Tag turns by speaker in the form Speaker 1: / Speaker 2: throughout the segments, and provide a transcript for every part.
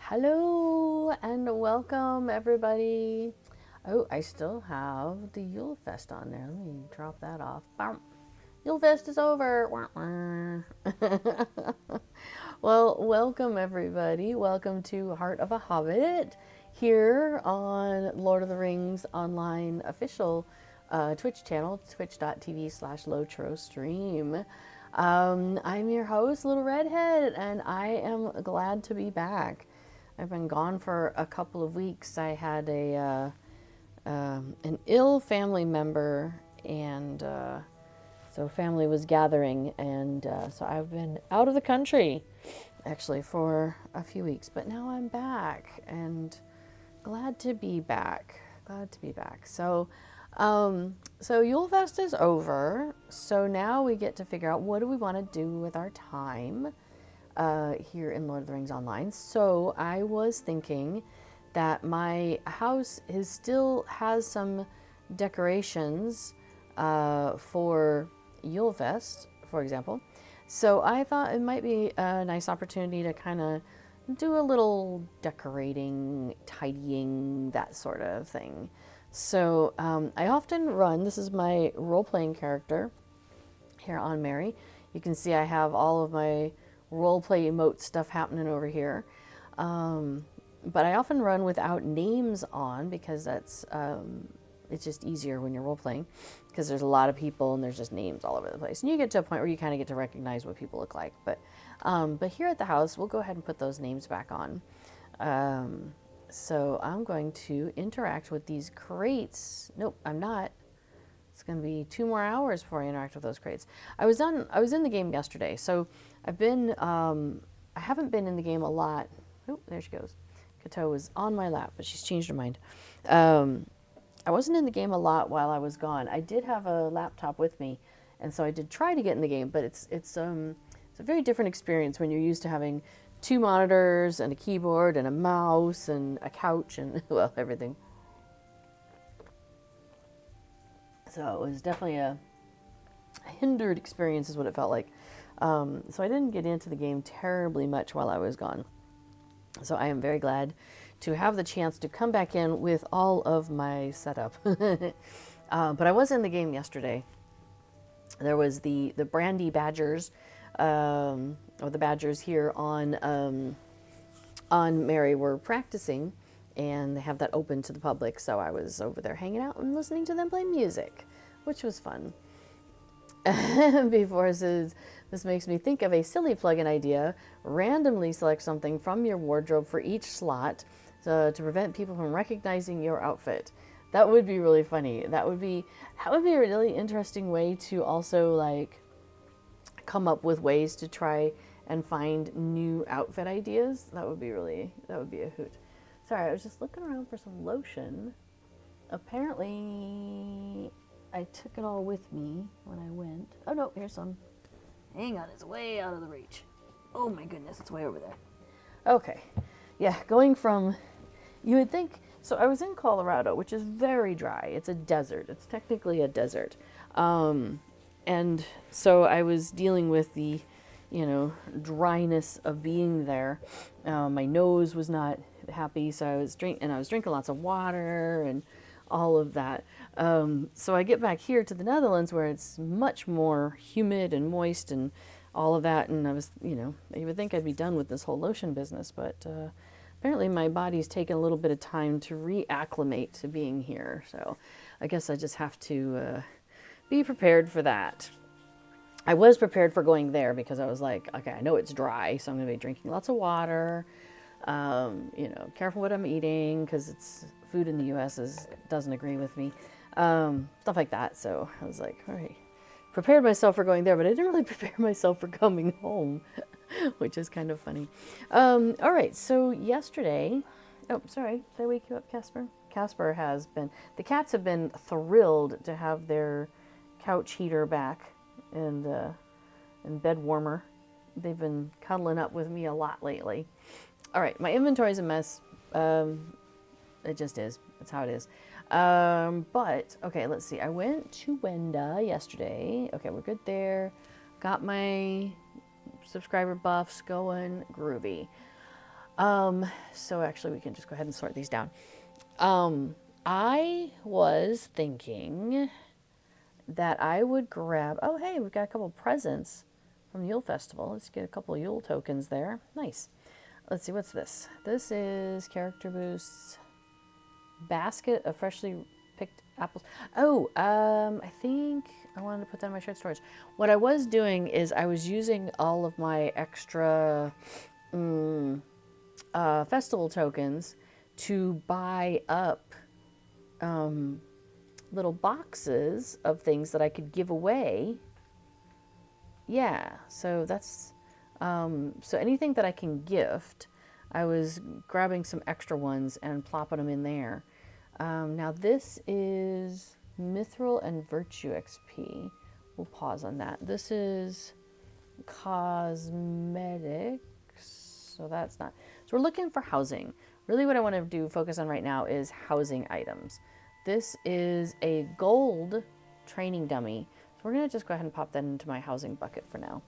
Speaker 1: Hello and welcome everybody. Oh, I still have the Yule Fest on there. Let me drop that off. Bam. Yule Fest is over. Well, welcome everybody. Welcome to Heart of a Hobbit here on Lord of the Rings online official Twitch channel, twitch.tv/LOTRO stream. I'm your host, Little Redhead, and I am glad to be back. I've been gone for a couple of weeks. I had an ill family member, and so family was gathering, and so I've been out of the country actually for a few weeks. But now I'm back, and glad to be back. Glad to be back. So Yule Fest is over. So now we get to figure out what do we want to do with our time here in Lord of the Rings Online. So I was thinking that my house still has some decorations for Yule Fest, for example. So I thought it might be a nice opportunity to kind of do a little decorating, tidying, that sort of thing. So I often run, this is my role-playing character here on Mary. You can see I have all of my roleplay emote stuff happening over here. But I often run without names on because that's it's just easier when you're role-playing because there's a lot of people and there's just names all over the place. And you get to a point where you kind of get to recognize what people look like. But here at the house, we'll go ahead and put those names back on. So I'm going to interact with these crates. Nope, I'm not. It's going to be 2 more hours before I interact with those crates. I was in the game yesterday, so I've been I haven't been in the game a lot. Oh, there she goes. Kato was on my lap, but she's changed her mind. I wasn't in the game a lot while I was gone. I did have a laptop with me, and so I did try to get in the game, but it's a very different experience when you're used to having 2 monitors and a keyboard and a mouse and a couch and well, everything. So it was definitely a hindered experience is what it felt like. So I didn't get into the game terribly much while I was gone. So I am very glad to have the chance to come back in with all of my setup. But I was in the game yesterday. There was the Brandy Badgers, or the Badgers here on Mary were practicing, and they have that open to the public. So I was over there hanging out and listening to them play music, which was fun. Before it says, this makes me think of a silly plugin idea. Randomly select something from your wardrobe for each slot to prevent people from recognizing your outfit. That would be really funny. That would be a really interesting way to also like come up with ways to try and find new outfit ideas. That would be a hoot. Sorry, I was just looking around for some lotion. Apparently I took it all with me when I went. Oh no, here's some. Hang on, it's way out of the reach. Oh my goodness, it's way over there. Okay. Yeah, going from, you would think, so I was in Colorado, which is very dry. It's a desert. It's technically a desert. And so I was dealing with the, dryness of being there. My nose was not happy, so I was drinking lots of water and all of that. So I get back here to the Netherlands where it's much more humid and moist and all of that. And I was, you would think I'd be done with this whole lotion business, but apparently my body's taken a little bit of time to reacclimate to being here. So I guess I just have to be prepared for that. I was prepared for going there because I was like, okay, I know it's dry, so I'm going to be drinking lots of water. Careful what I'm eating because it's food in the U.S. doesn't agree with me. Stuff like that. So I was like, all right, prepared myself for going there, but I didn't really prepare myself for coming home, which is kind of funny. All right, so yesterday, oh, sorry, did I wake you up, Casper? The cats have been thrilled to have their couch heater back and bed warmer. They've been cuddling up with me a lot lately. All right, my inventory's a mess. It just is. That's how it is. But, okay, let's see. I went to Wenda yesterday. Okay, we're good there. Got my subscriber buffs going. Groovy. So actually we can just go ahead and sort these down. I was thinking that I would grab, oh hey, we've got a couple presents from the Yule Festival. Let's get a couple of Yule tokens there. Nice. Let's see, what's this? This is character boosts, basket of freshly picked apples. Oh, I think I wanted to put that in my shared storage. What I was doing is I was using all of my extra festival tokens to buy up little boxes of things that I could give away. Yeah, so that's so anything that I can gift, I was grabbing some extra ones and plopping them in there. Now this is Mithril and Virtue XP. We'll pause on that. This is cosmetics, so that's not. So we're looking for housing. Really what I want to do, focus on right now is housing items. This is a gold training dummy. So we're going to just go ahead and pop that into my housing bucket for now.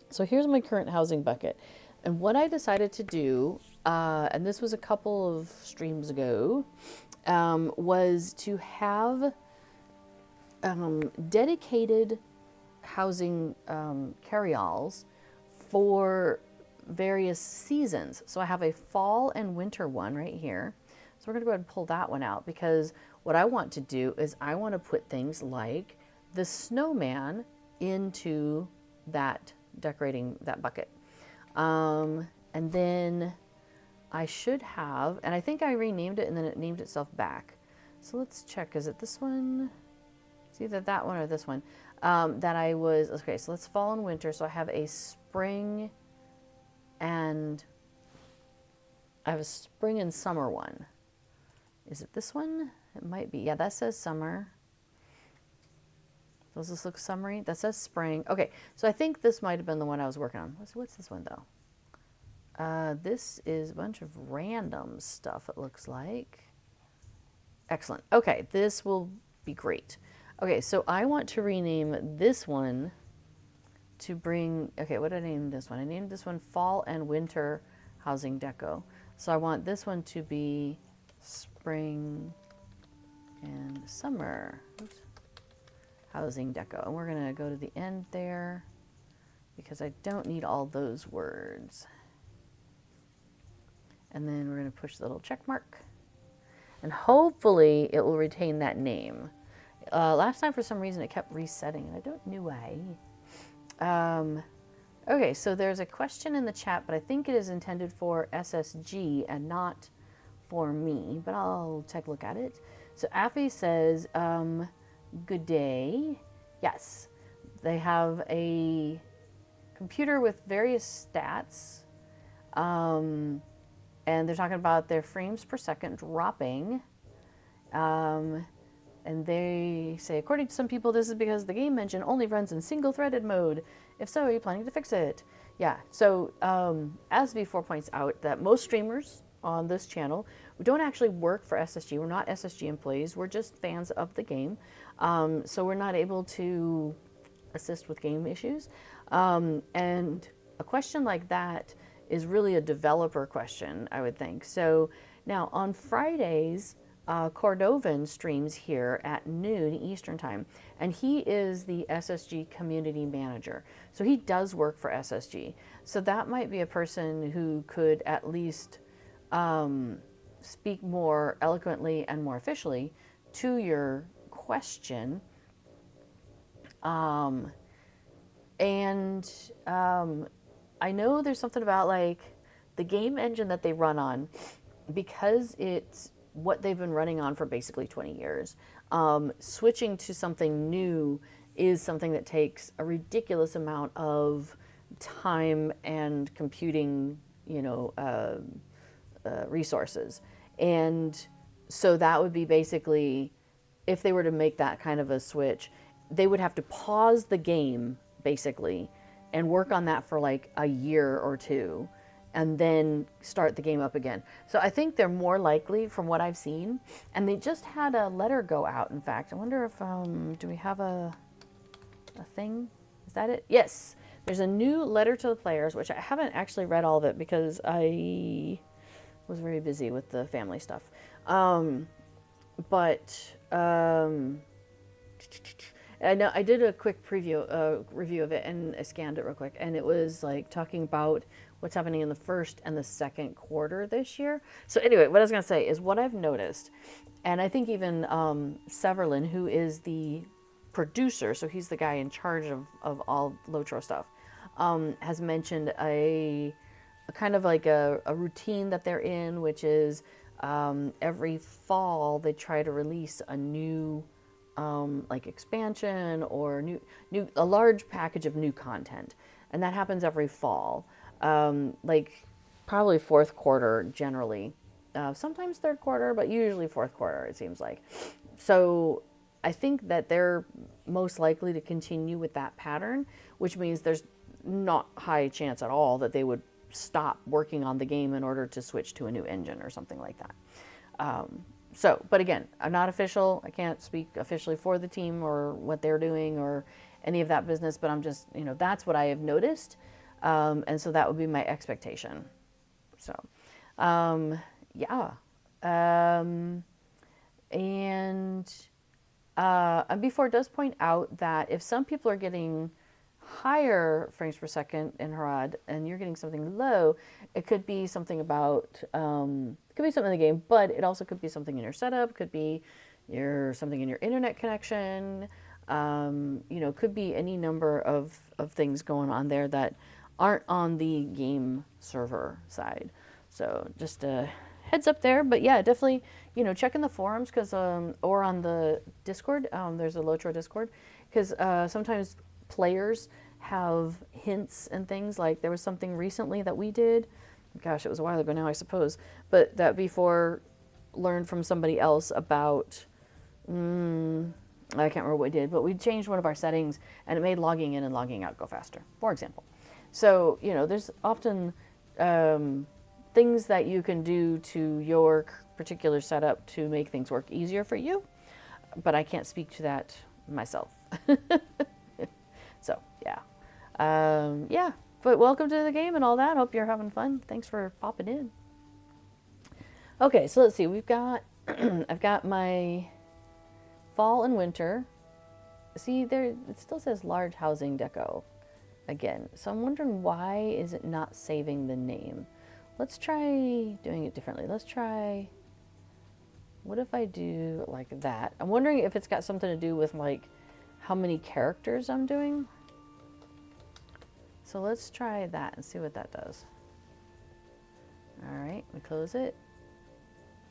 Speaker 1: So here's my current housing bucket. And what I decided to do, and this was a couple of streams ago, was to have dedicated housing carryalls for various seasons. So I have a fall and winter one right here. So we're going to go ahead and pull that one out, because what I want to do is I want to put things like the snowman into that, decorating that bucket. And then I should have, and I think I renamed it and then it named itself back. So let's check, is it this one? It's either that one or this one. That I was, okay, so let's fall and winter. So I have a spring and I have a spring and summer one. Is it this one? It might be. Yeah, that says summer. Does this look summery? That says spring. Okay, so I think this might have been the one I was working on. What's this one though? This is a bunch of random stuff, it looks like. Excellent. Okay, this will be great. Okay, so I want to rename this one to bring, okay, what did I name this one? I named this one Fall and Winter Housing Deco. So I want this one to be Spring and Summer Housing Deco. And we're going to go to the end there because I don't need all those words. And then we're going to push the little check mark. And hopefully it will retain that name. Last time for some reason it kept resetting and I don't know why. Okay, so there's a question in the chat, but I think it is intended for SSG and not for me, but I'll take a look at it. So Affy says, good day. Yes, they have a computer with various stats, and they're talking about their frames per second dropping. And they say, according to some people, this is because the game engine only runs in single-threaded mode. If so, are you planning to fix it? Yeah, so Asby4 points out that most streamers on this channel don't actually work for SSG. We're not SSG employees. We're just fans of the game. So we're not able to assist with game issues. And a question like that is really a developer question, I would think. So now on Fridays, Cordovan streams here at noon Eastern time, and he is the SSG community manager. So he does work for SSG. So that might be a person who could at least speak more eloquently and more officially to your question. I know there's something about like the game engine that they run on, because it's what they've been running on for basically 20 years. Switching to something new is something that takes a ridiculous amount of time and computing, resources. And so that would be basically, if they were to make that kind of a switch, they would have to pause the game basically and work on that for like a year or two, and then start the game up again. So I think they're more likely, from what I've seen, and they just had a letter go out, in fact. I wonder if, do we have a thing? Is that it? Yes. There's a new letter to the players, which I haven't actually read all of it because I was very busy with the family stuff. But I know I did a quick review of it, and I scanned it real quick, and it was like talking about what's happening in the first and the second quarter this year. So anyway, what I was gonna say is what I've noticed, and I think even Severlin, who is the producer, so he's the guy in charge of all LOTRO stuff, has mentioned a kind of like a routine that they're in, which is every fall they try to release a new like expansion or a large package of new content, and that happens every fall, like probably fourth quarter generally, sometimes third quarter, but usually fourth quarter it seems like. So I think that they're most likely to continue with that pattern, which means there's not high chance at all that they would stop working on the game in order to switch to a new engine or something like that. So, but again, I'm not official. I can't speak officially for the team or what they're doing or any of that business, but I'm just, that's what I have noticed. And so that would be my expectation. So, yeah. And before it does point out that if some people are getting higher frames per second in Harad and you're getting something low, it could be something about it could be something in the game, but it also could be something in your setup, could be something in your internet connection, could be any number of things going on there that aren't on the game server side. So just a heads up there. But yeah, definitely check in the forums because or on the Discord. There's a LOTRO Discord because sometimes players have hints and things. Like there was something recently that we did, gosh, it was a while ago now I suppose, but that before learned from somebody else about I can't remember what we did, but we changed one of our settings and it made logging in and logging out go faster, for example. So there's often things that you can do to your particular setup to make things work easier for you, but I can't speak to that myself. So yeah, but welcome to the game and all that. Hope you're having fun. Thanks for popping in. Okay, so let's see. We've got I've got my fall and winter. See there, it still says large housing deco again. So I'm wondering why is it not saving the name? Let's try doing it differently. Let's try, what if I do like that? I'm wondering if it's got something to do with like how many characters I'm doing. So let's try that and see what that does. All right, we close it.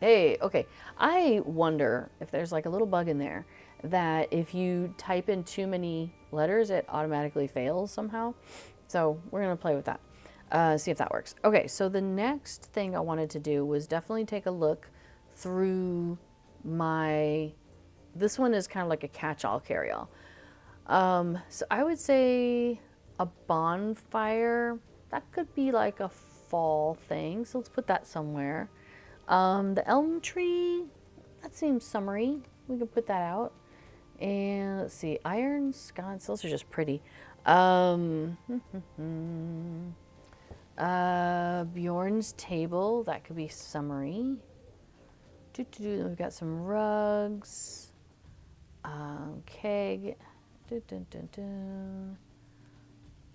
Speaker 1: Hey, okay. I wonder if there's like a little bug in there that if you type in too many letters, it automatically fails somehow. So we're gonna play with that, see if that works. Okay, so the next thing I wanted to do was definitely take a look through this one is kind of like a catch-all carry-all. So I would say a bonfire, that could be like a fall thing. So let's put that somewhere. The elm tree, that seems summery. We can put that out. And let's see, iron sconce, those are just pretty. Bjorn's table, that could be summery. We've got some rugs. Keg.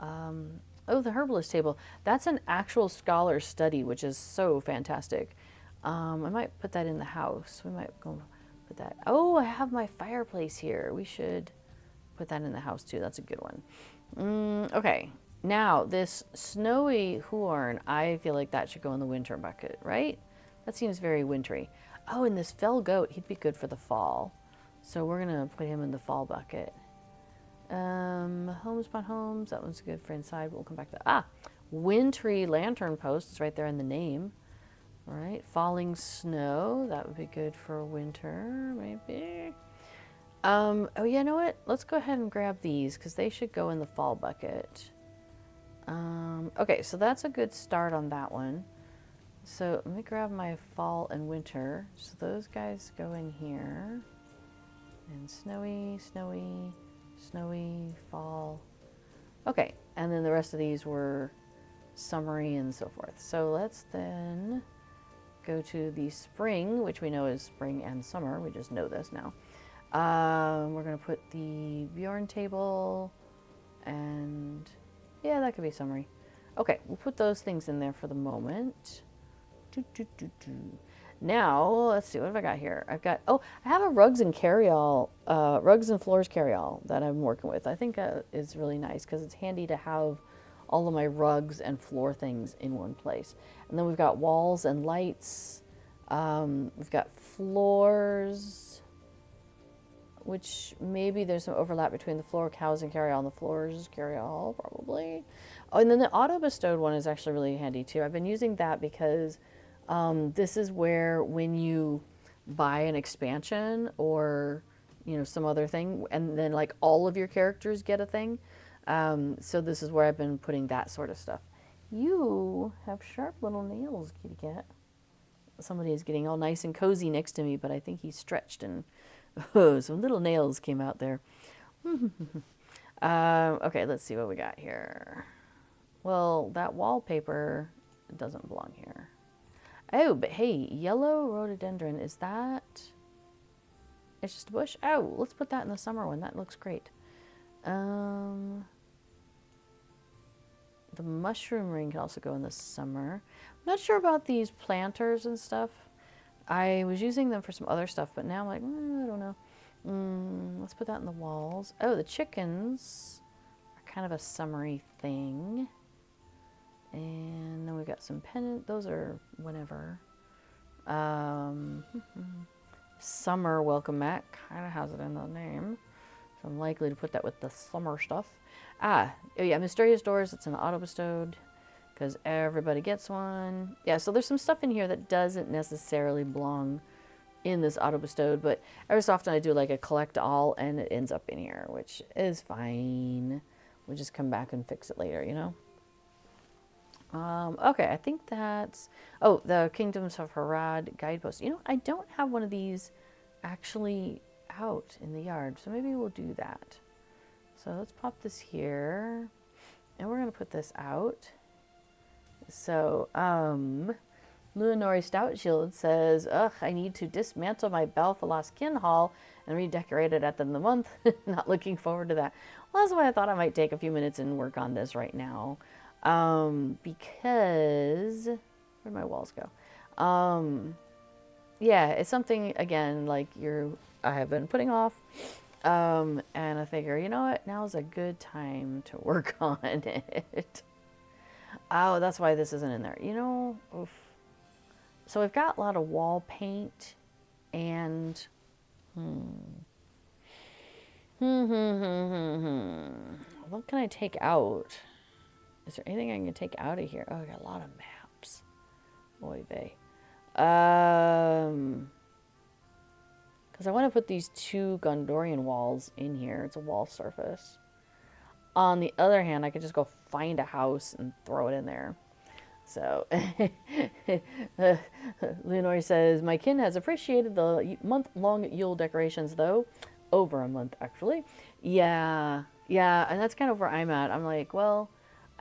Speaker 1: Oh, the herbalist table. That's an actual scholar study, which is so fantastic. I might put that in the house. We might go put that. Oh, I have my fireplace here. We should put that in the house too. That's a good one. Okay. Now, this snowy horn, I feel like that should go in the winter bucket, right? That seems very wintry. Oh, and this fell goat, he'd be good for the fall. So we're going to put him in the fall bucket. Homespun homes, that one's good for inside. We'll come back to wintry lantern posts right there in the name. All right, falling snow, that would be good for winter, maybe. Oh, yeah, you know what? Let's go ahead and grab these because they should go in the fall bucket. Okay, so that's a good start on that one. So let me grab my fall and winter. So those guys go in here. And snowy, snowy, snowy, fall. Okay, And then the rest of these were summery and so forth. So let's then go to the spring, which we know is spring and summer. We just know this now. We're going to put the Bjorn table, and yeah, that could be summery. Okay, we'll put those things in there for the moment. Now, let's see, what have I got here? I've got, I have a rugs and carry-all, rugs and floors carry-all that I'm working with. I think is really nice because it's handy to have all of my rugs and floor things in one place. And then we've got walls and lights. We've got floors, which maybe there's some overlap between the floor cows and carry-all and the floors carry-all, probably. Oh, and then the auto-bestowed one is actually really handy too. I've been using that because this is where when you buy an expansion or, you know, some other thing, and then like all of your characters get a thing. So this is where I've been putting that sort of stuff. You have sharp little nails, kitty cat. Somebody is getting all nice and cozy next to me, but I think he's stretched and some little nails came out there. Okay, let's see what we got here. Well, that wallpaper doesn't belong here. Oh, but hey, yellow rhododendron, is that... It's just a bush? Oh, let's put that in the summer one. That looks great. The mushroom ring can also go in the summer. I'm not sure about these planters and stuff. I was using them for some other stuff, but now I'm like, I don't know. Let's put that in the walls. Oh, the chickens are kind of a summery thing. And then we've got some pennant. Those are whenever. Summer welcome mat kind of has it in the name. So I'm likely to put that with the summer stuff. Oh yeah, mysterious doors. It's an auto bestowed because everybody gets one. Yeah, so there's some stuff in here that doesn't necessarily belong in this auto bestowed, but every so often I do like a collect all and it ends up in here, which is fine. We'll just come back and fix it later, you know? Okay, I think that's... Oh, the Kingdoms of Harad guidepost. You know, I don't have one of these actually out in the yard, so maybe we'll do that. So let's pop this here, and we're going to put this out. So, Luanori Stout Shield says, ugh, I need to dismantle my Balfalas Kin Hall and redecorate it at the end of the month. Not looking forward to that. Well, that's why I thought I might take a few minutes and work on this right now. Because where'd my walls go? Yeah, it's something again like I have been putting off, and I figure, you know what, now's a good time to work on it. Oh, that's why this isn't in there. You know, oof. So we've got a lot of wall paint, and what can I take out? Is there anything I can take out of here? Oh, I got a lot of maps. Oy vey. Because I want to put these two Gondorian walls in here. It's a wall surface. On the other hand, I could just go find a house and throw it in there. So, Leonore says, my kin has appreciated the month-long Yule decorations, though. Over a month, actually. Yeah, and that's kind of where I'm at. I'm like, well...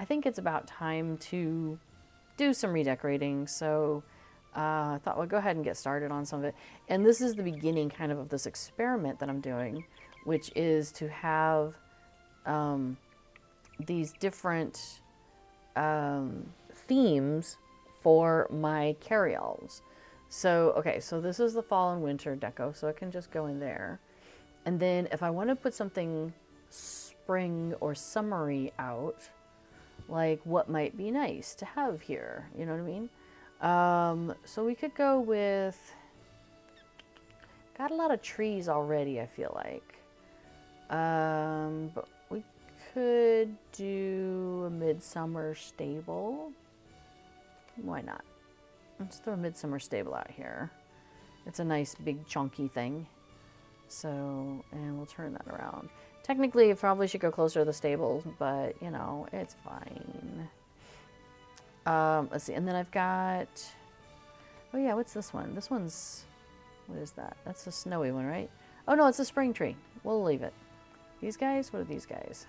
Speaker 1: I think it's about time to do some redecorating, so I thought, well, go ahead and get started on some of it. And this is the beginning kind of this experiment that I'm doing, which is to have these different themes for my carry-alls. So, okay, so this is the fall and winter deco, so it can just go in there. And then if I want to put something spring or summery out, like what might be nice to have here, you know what I mean? So we could go with, got a lot of trees already, I feel like. But we could do a midsummer stable. Why not? Let's throw a midsummer stable out here. It's a nice big chunky thing. So, and we'll turn that around. Technically, it probably should go closer to the stables, but, you know, it's fine. Let's see. And then I've got... Oh, yeah, what's this one? This one's... What is that? That's a snowy one, right? Oh, no, it's a spring tree. We'll leave it. These guys? What are these guys?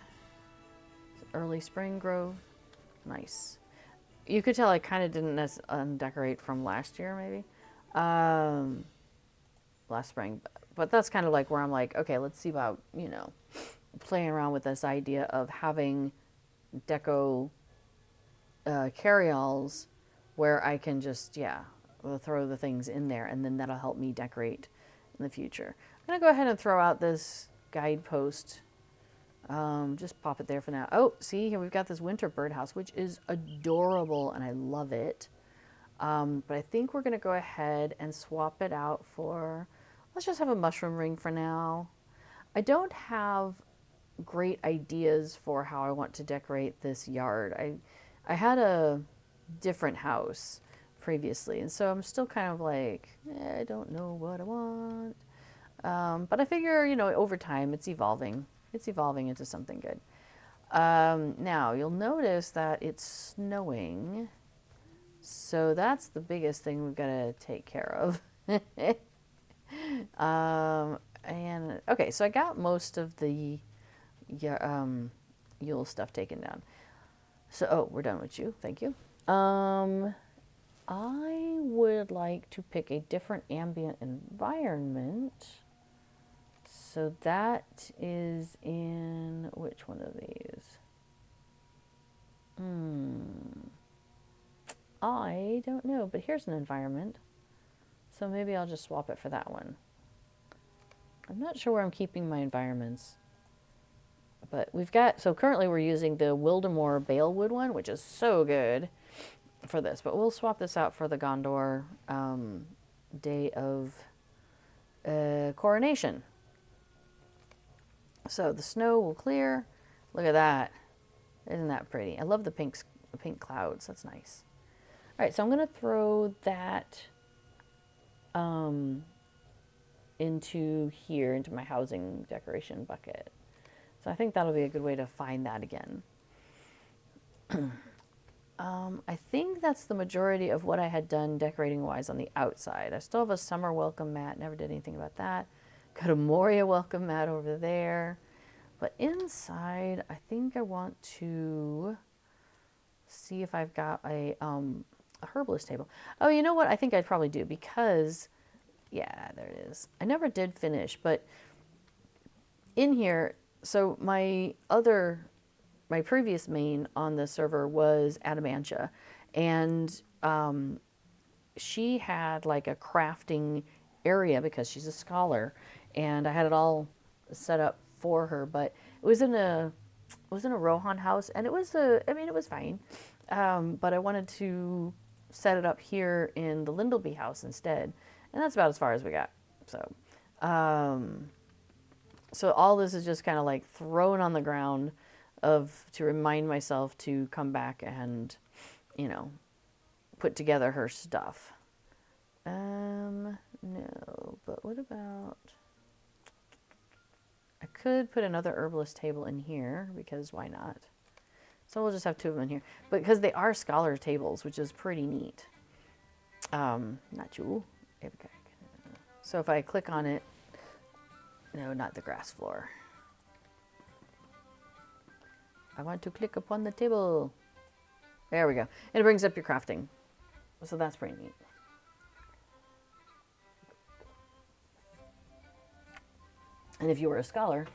Speaker 1: early spring growth. Nice. You could tell I kind of didn't decorate from last year, maybe. Last spring. But that's kind of like where I'm like, okay, let's see about, playing around with this idea of having deco carry-alls where I can just, throw the things in there, and then that'll help me decorate in the future. I'm going to go ahead and throw out this guidepost. Just pop it there for now. Oh, see, here we've got this winter birdhouse, which is adorable, and I love it. But I think we're going to go ahead and swap it out for, let's just have a mushroom ring for now. I don't have great ideas for how I want to decorate this yard. I had a different house previously, and so I'm still kind of like, I don't know what I want. But I figure, over time it's evolving. It's evolving into something good. Now, you'll notice that it's snowing. So that's the biggest thing we've got to take care of. And okay, so I got most of the Yule stuff taken down. So, oh, we're done with you. Thank you. I would like to pick a different ambient environment. So that is in which one of these? I don't know, but here's an environment. So maybe I'll just swap it for that one. I'm not sure where I'm keeping my environments. But we've got, so currently we're using the Wildemore Balewood one, which is so good for this. But we'll swap this out for the Gondor Day of Coronation. So the snow will clear. Look at that. Isn't that pretty? I love the pink clouds. That's nice. All right, so I'm going to throw that into here, into my housing decoration bucket. So I think that'll be a good way to find that again. I think that's the majority of what I had done decorating-wise on the outside. I still have a summer welcome mat. Never did anything about that. Got a Moria welcome mat over there. But inside, I think I want to see if I've got a herbalist table. Oh, you know what? I think I'd probably do because, yeah, there it is. I never did finish, but in here, so my previous main on the server was Adamantia, and she had like a crafting area because she's a scholar, and I had it all set up for her, but it was in a Rohan house, and it was it was fine, but I wanted to set it up here in the Lindleby house instead, and that's about as far as we got. So so all this is just kind of like thrown on the ground to remind myself to come back and, put together her stuff. No, but what about, I could put another herbalist table in here because why not? So we'll just have two of them in here. But because they are scholar tables, which is pretty neat. Not you. So if I click on it, no, not the grass floor. I want to click upon the table. There we go. And it brings up your crafting. So that's pretty neat. And if you were a scholar,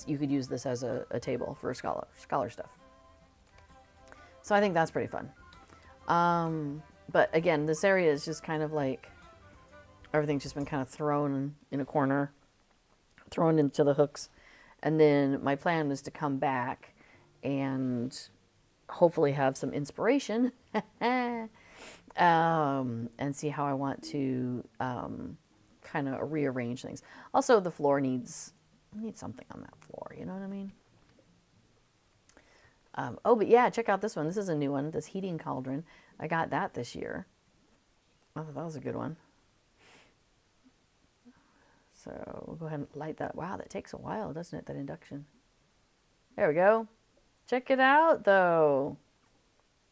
Speaker 1: you could use this as a table for scholar stuff. So I think that's pretty fun. But again, this area is just kind of like, everything's just been kind of thrown in a corner, thrown into the hooks. And then my plan was to come back and hopefully have some inspiration and see how I want to kind of rearrange things. Also, the floor needs something on that floor, you know what I mean? Oh, but yeah, check out this one. This is a new one, this heating cauldron. I got that this year. I thought that was a good one. So we'll go ahead and light that. Wow, that takes a while, doesn't it, that induction? There we go. Check it out, though.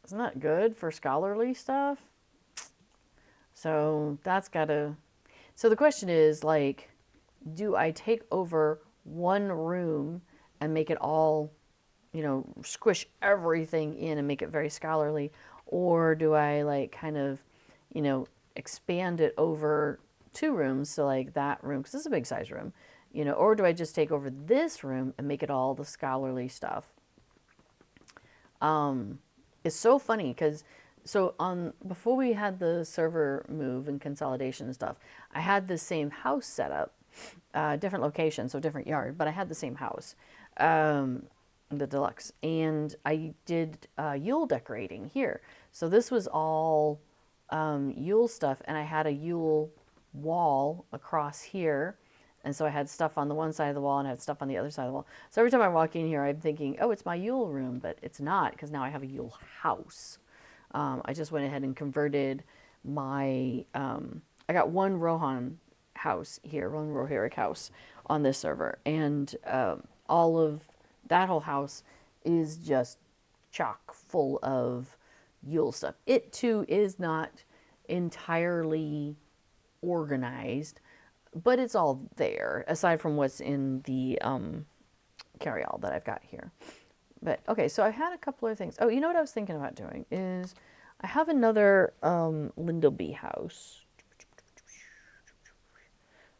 Speaker 1: Isn't that good for scholarly stuff? So that's gotta... So the question is, like, do I take over one room and make it all squish everything in and make it very scholarly, or do I like kind of, expand it over 2 rooms, so like that room, because this is a big size room, or do I just take over this room and make it all the scholarly stuff? It's so funny because before we had the server move and consolidation and stuff, I had the same house set up, different location, so different yard, but I had the same house, the deluxe, and I did Yule decorating here. So this was all Yule stuff, and I had a Yule wall across here. And so I had stuff on the one side of the wall and I had stuff on the other side of the wall. So every time I walk in here, I'm thinking, oh, it's my Yule room, but it's not, because now I have a Yule house. I just went ahead and converted my, I got one Rohan house here, one Rohirric house on this server. And all of that whole house is just chock full of Yule stuff. It too is not entirely organized, but it's all there, aside from what's in the carry-all that I've got here. But, okay, so I had a couple of things. Oh, you know what I was thinking about doing is I have another Lindleby house.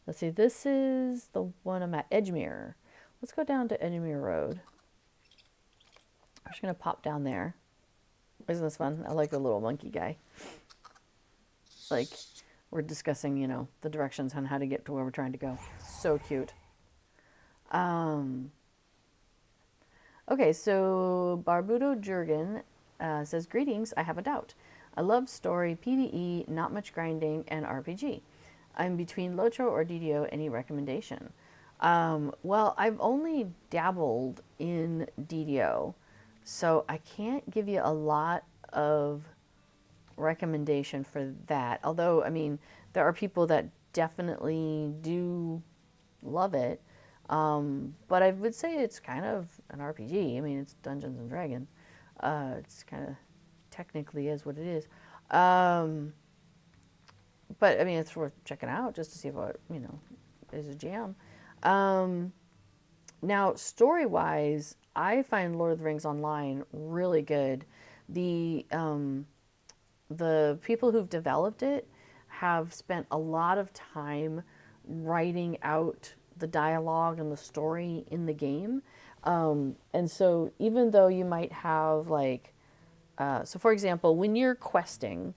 Speaker 1: Let's see, this is the one I'm at, Edgemere. Let's go down to Edgemere Road. I'm just going to pop down there. Isn't this fun? I like the little monkey guy. Like, we're discussing, the directions on how to get to where we're trying to go. So cute. Okay, so Barbudo Jurgen says, greetings, I have a doubt. I love story, PvE, not much grinding, and RPG. I'm between LOTRO or DDO, any recommendation? Well, I've only dabbled in DDO, so I can't give you a lot of recommendation for that. Although, I mean, there are people that definitely do love it. But I would say it's kind of an RPG. I mean, it's Dungeons and Dragons. It's kind of technically is what it is. But I mean, it's worth checking out just to see what, is a jam. Now, story-wise, I find Lord of the Rings Online really good. The people who've developed it have spent a lot of time writing out the dialogue and the story in the game. And so even though you might have like, so for example, when you're questing,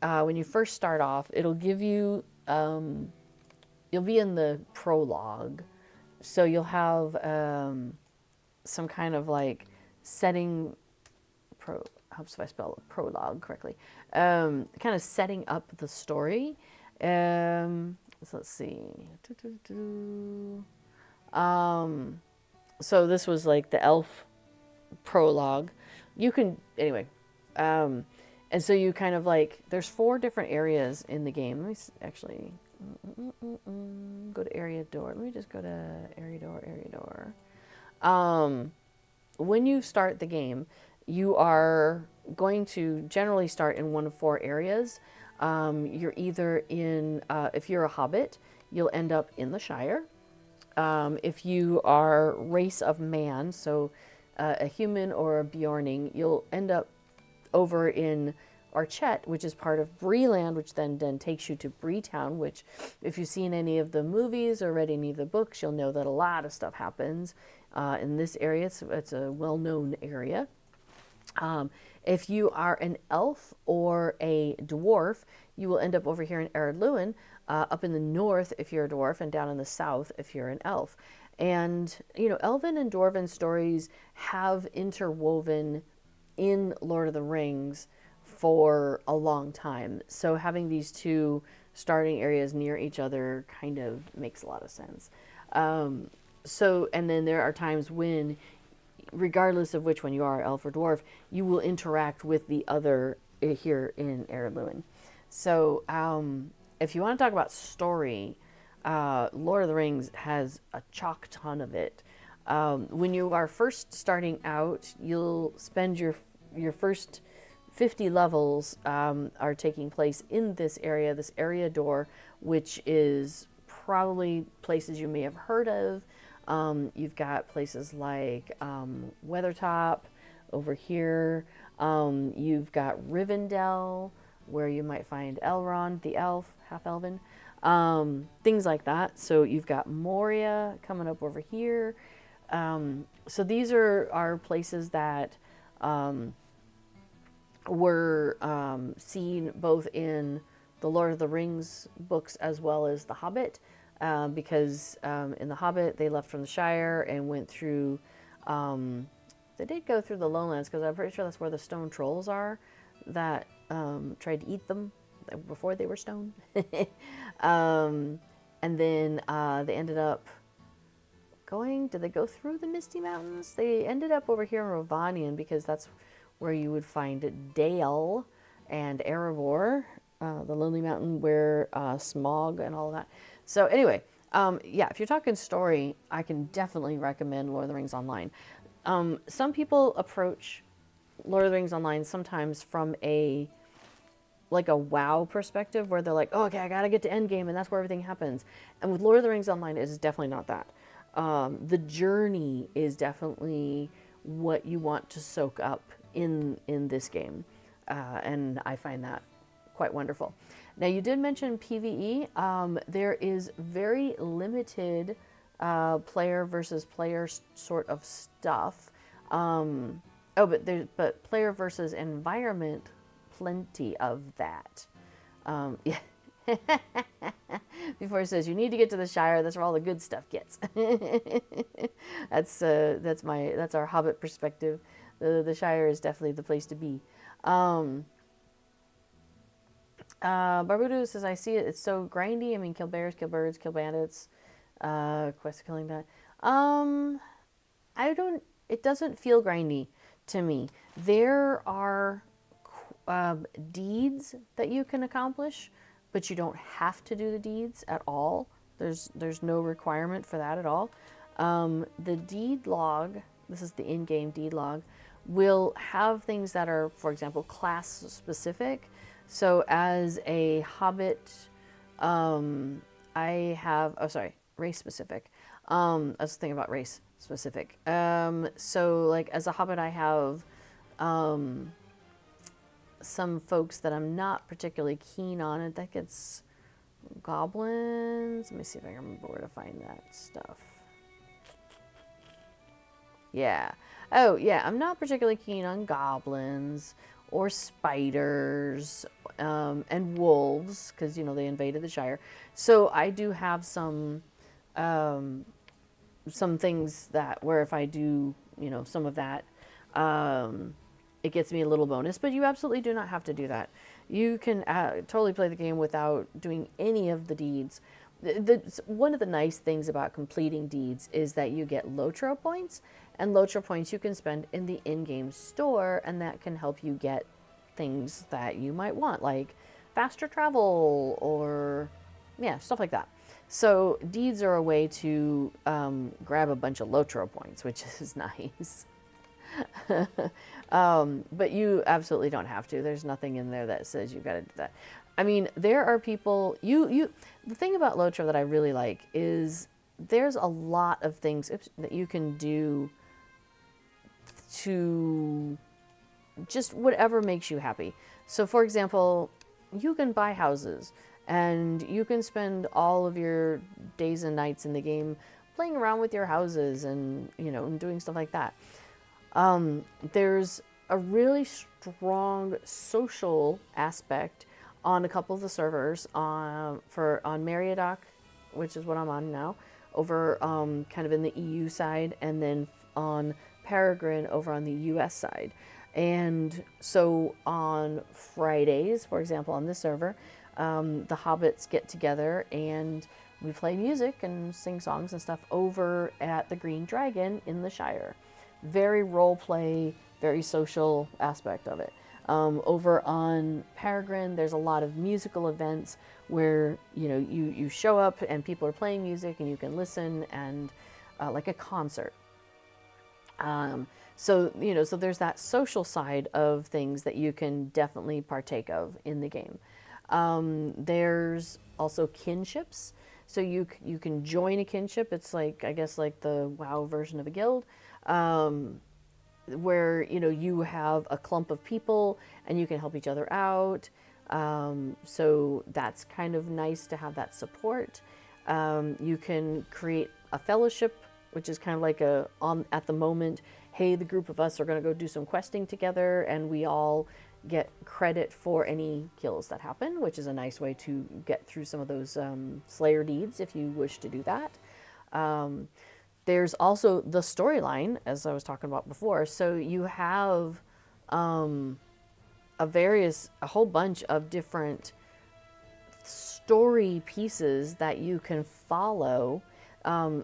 Speaker 1: when you first start off, it'll give you, you'll be in the prologue. So you'll have some kind of like setting, helps if I spell prologue correctly, kind of setting up the story. So let's see. So this was like the elf prologue. You can, anyway. And so you kind of like, there's 4 different areas in the game. Let me actually go to area door. Let me just go to area door. When you start the game, you are going to generally start in one of 4 areas. You're either in, if you're a hobbit, you'll end up in the Shire. If you are race of man, so a human or a Bjorning, you'll end up over in Archet, which is part of Breeland, which then takes you to Breetown, which if you've seen any of the movies or read any of the books, you'll know that a lot of stuff happens in this area. It's a well-known area. If you are an elf or a dwarf, you will end up over here in Ered Luin, up in the north if you're a dwarf, and down in the south if you're an elf. And, Elven and Dwarven stories have interwoven in Lord of the Rings for a long time. So having these 2 starting areas near each other kind of makes a lot of sense. And then there are times when, regardless of which one you are, elf or dwarf, you will interact with the other here in Ered Luin. So if you want to talk about story, Lord of the Rings has a chock ton of it. When you are first starting out, you'll spend your first 50 levels are taking place in this area door, which is probably places you may have heard of. You've got places like Weathertop over here. You've got Rivendell, where you might find Elrond, the elf, half elven, things like that. So you've got Moria coming up over here. So these are places that were seen both in the Lord of the Rings books as well as the Hobbit, because in the Hobbit they left from the Shire and went through. They did go through the lowlands, because I'm pretty sure that's where the stone trolls are that tried to eat them before they were stone. And then they ended up did they go through the Misty Mountains? They ended up over here in Rovanian, because that's where you would find Dale and Erebor, the Lonely Mountain where Smog and all of that. So anyway, yeah, if you're talking story, I can definitely recommend Lord of the Rings Online. Some people approach Lord of the Rings Online sometimes from a WoW perspective, where they're like, oh, okay, I gotta get to endgame, and that's where everything happens. And with Lord of the Rings Online, it is definitely not that. The journey is definitely what you want to soak up in this game, and I find that quite wonderful. Now, you did mention PvE. There is very limited player versus player sort of stuff. But player versus environment, plenty of that. Yeah. Before it says you need to get to the Shire, that's where all the good stuff gets. That's our Hobbit perspective. The Shire is definitely the place to be. Barbudo says, I see it. It's so grindy. I mean, kill bears, kill birds, kill bandits. Quest of killing that. It doesn't feel grindy to me. There are deeds that you can accomplish, but you don't have to do the deeds at all. There's no requirement for that at all. The deed log, this is the in-game deed log, will have things that are, for example, class specific. So as a Hobbit, I have, race specific. I was thinking about race specific. So like as a Hobbit, I have some folks that I'm not particularly keen on. I think it's goblins. Let me see if I can remember where to find that stuff. Yeah. Oh, yeah. I'm not particularly keen on goblins or spiders and wolves, because, they invaded the Shire. So I do have some things that where if I do, some of that, it gets me a little bonus, but you absolutely do not have to do that. You can totally play the game without doing any of the deeds. One of the nice things about completing deeds is that you get LOTRO points, and LOTRO points you can spend in the in-game store, and that can help you get things that you might want, like faster travel or, stuff like that. So deeds are a way to grab a bunch of LOTRO points, which is nice. But you absolutely don't have to. There's nothing in there that says you've got to do that. I mean, there are people, the thing about LOTRO that I really like is there's a lot of things that you can do to just whatever makes you happy. So for example, you can buy houses and you can spend all of your days and nights in the game playing around with your houses and, and doing stuff like that. There's a really strong social aspect on a couple of the servers on Meriadoc, which is what I'm on now, over kind of in the EU side, and then on Peregrine over on the US side. And so on Fridays, for example, on this server, the Hobbits get together and we play music and sing songs and stuff over at the Green Dragon in the Shire. Very role play, very social aspect of it. Over on Peregrine, there's a lot of musical events where you show up and people are playing music and you can listen, and like a concert. So there's that social side of things that you can definitely partake of in the game. There's also kinships. So you can join a kinship. It's like, I guess, like the WoW version of a guild, where you have a clump of people and you can help each other out. So that's kind of nice to have that support. You can create a fellowship, which is kind of like at the moment, hey, the group of us are going to go do some questing together, and we all get credit for any kills that happen, which is a nice way to get through some of those Slayer deeds if you wish to do that. There's also the storyline, as I was talking about before. So you have a whole bunch of different story pieces that you can follow.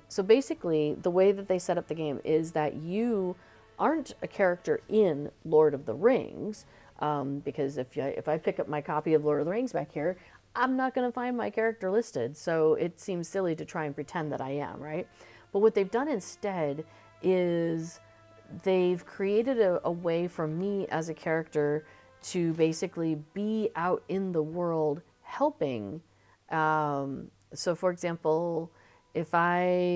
Speaker 1: So basically, the way that they set up the game is that you aren't a character in Lord of the Rings, because if I pick up my copy of Lord of the Rings back here, I'm not going to find my character listed. So it seems silly to try and pretend that I am, right? But what they've done instead is they've created a way for me as a character to basically be out in the world helping. So for example, if trying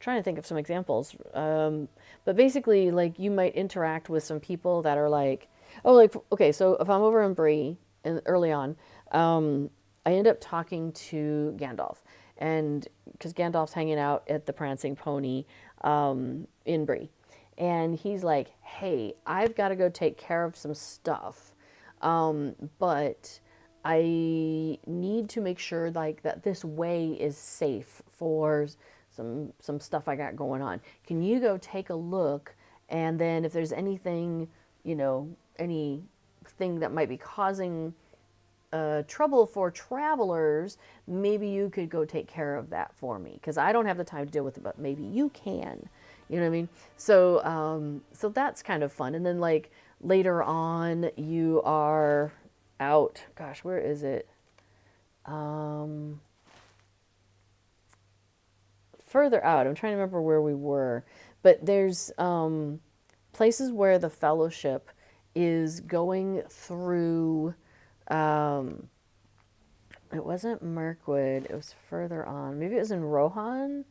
Speaker 1: to think of some examples, but basically, like, you might interact with some people that are like, oh, like, okay, so if I'm over in Bree and early on, I end up talking to Gandalf, and because Gandalf's hanging out at the Prancing Pony in Bree, and he's like, hey, I've got to go take care of some stuff, but I need to make sure, like, that this way is safe for some stuff I got going on. Can you go take a look, and then if there's anything, anything that might be causing trouble for travelers, maybe you could go take care of that for me, because I don't have the time to deal with it, but maybe you can. You know what I mean? So so that's kind of fun. And then, like, later on, you are out. Gosh, where is it? Further out. I'm trying to remember where we were, but there's places where the Fellowship is going through. It wasn't Mirkwood. It was further on. Maybe it was in Rohan,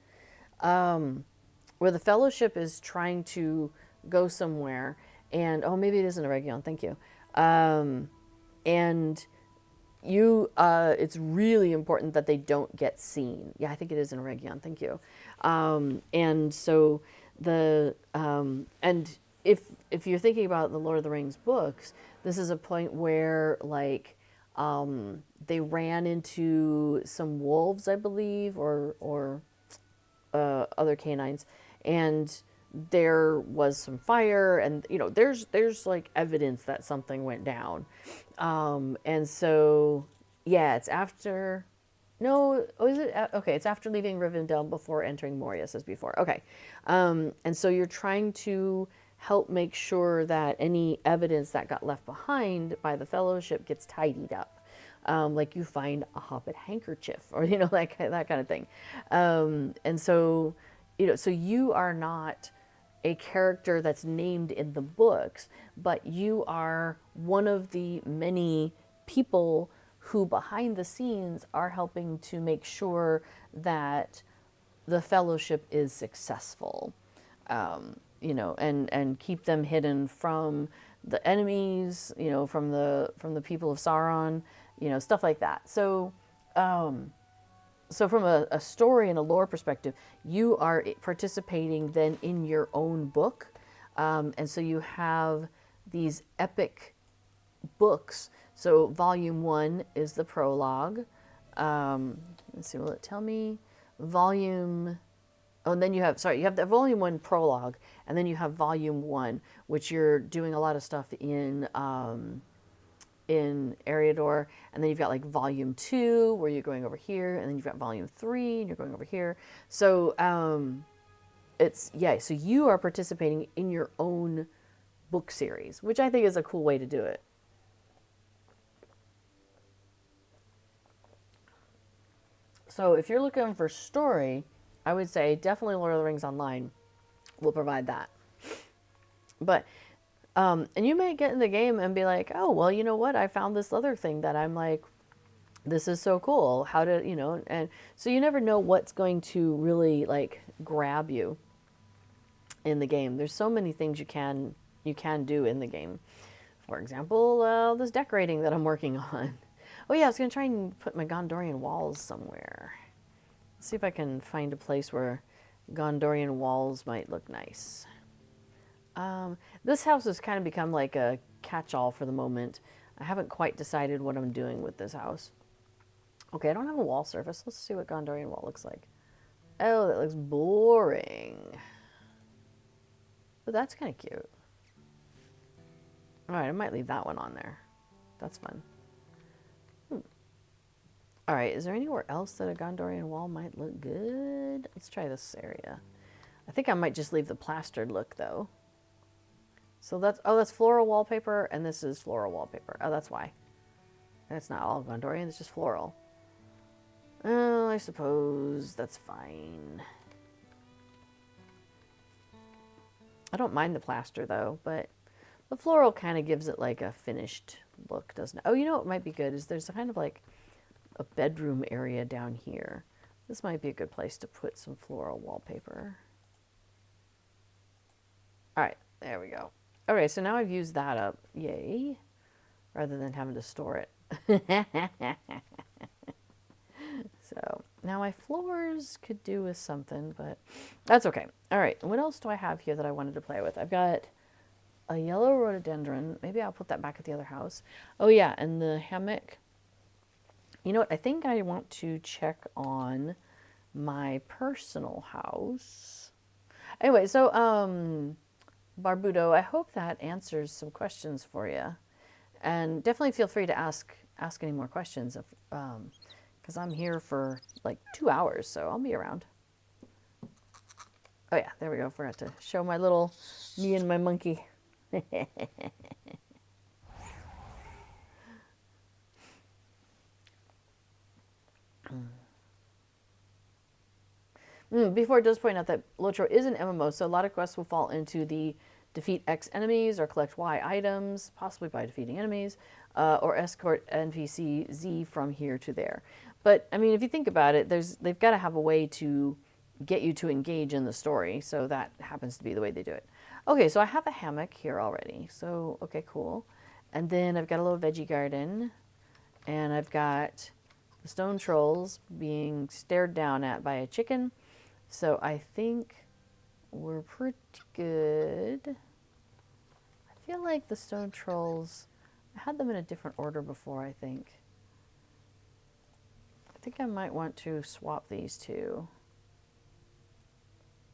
Speaker 1: where the Fellowship is trying to go somewhere. And oh, maybe it is in Eregion. Thank you. And it's really important that they don't get seen. Yeah, I think it is in Eregion. Thank you. And so and if you're thinking about the Lord of the Rings books, this is a point where, like, they ran into some wolves, I believe, or other canines, and there was some fire, and there's like evidence that something went down, and so yeah, it's after. No, is it? Okay, it's after leaving Rivendell before entering Moria, says before. Okay, and so you're trying to help make sure that any evidence that got left behind by the Fellowship gets tidied up. Like you find a Hobbit handkerchief, or that kind of thing. And so, so you are not a character that's named in the books, but you are one of the many people who behind the scenes are helping to make sure that the Fellowship is successful, and keep them hidden from the enemies, from the people of Sauron, stuff like that. So, so from a story and a lore perspective, you are participating then in your own book, and so you have these epic books. So volume 1 is the prologue. Let's see, will it tell me? Oh, and then you have the volume 1 prologue, and then you have volume 1, which you're doing a lot of stuff in Eriador, and then you've got like volume 2 where you're going over here, and then you've got volume 3 and you're going over here. So so you are participating in your own book series, which I think is a cool way to do it. So if you're looking for story, I would say definitely Lord of the Rings Online will provide that. But, and you may get in the game and be like, oh, well, you know what? I found this other thing that I'm like this is so cool. How to, you know, and so you never know what's going to really like grab you in the game. There's so many things you can do in the game. For example, this decorating that I'm working on. Oh yeah, I was gonna try and put my Gondorian walls somewhere. Let's see if I can find a place where Gondorian walls might look nice. This house has kind of become like a catch-all for the moment. I haven't quite decided what I'm doing with this house. Okay, I don't have a wall surface. Let's see what Gondorian wall looks like. Oh, that looks boring. But that's kind of cute. All right, I might leave that one on there. That's fun. All right, is there anywhere else that a Gondorian wall might look good? Let's try this area. I think I might just leave the plastered look though. So that's floral wallpaper, and this is floral wallpaper. Oh, that's why. That's not all Gondorian, it's just floral. Oh, I suppose that's fine. I don't mind the plaster though, but the floral kind of gives it like a finished look, doesn't it? Oh, you know what might be good is there's kind of like a bedroom area down here. This might be a good place to put some floral wallpaper. All right, there we go. Okay, so now I've used that up. Yay. Rather than having to store it. So now my floors could do with something, but that's okay. All right, what else do I have here that I wanted to play with? I've got a yellow rhododendron. Maybe I'll put that back at the other house. Oh yeah, and the hammock. You know what? I think I want to check on my personal house. Anyway, so Barbudo, I hope that answers some questions for you, and definitely feel free to ask any more questions if because I'm here for like 2 hours, so I'll be around. Oh yeah, there we go. Forgot to show my little me and my monkey. Before it does point out that LOTRO is an MMO, so a lot of quests will fall into the defeat X enemies or collect Y items, possibly by defeating enemies, or escort NPC Z from here to there. But I mean, if you think about it, they've got to have a way to get you to engage in the story, so that happens to be the way they do it. Okay, so I have a hammock here already, so okay, cool. And then I've got a little veggie garden, and I've got the stone trolls being stared down at by a chicken. So I think we're pretty good. I feel like the stone trolls, I had them in a different order before, I think. I think I might want to swap these two.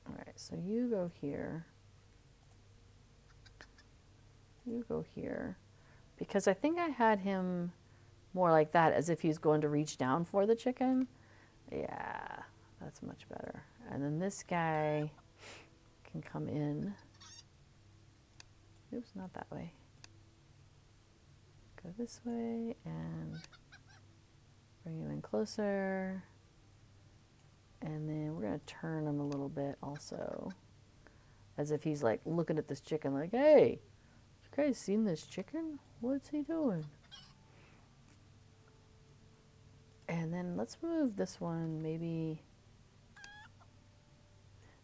Speaker 1: All right, so you go here. You go here. Because I think I had him more like that, as if he's going to reach down for the chicken. Yeah, that's much better. And then this guy can come in. Oops, not that way. Go this way and bring him in closer. And then we're going to turn him a little bit also, as if he's like looking at this chicken like, hey, you guys seen this chicken? What's he doing? And then let's move this one maybe.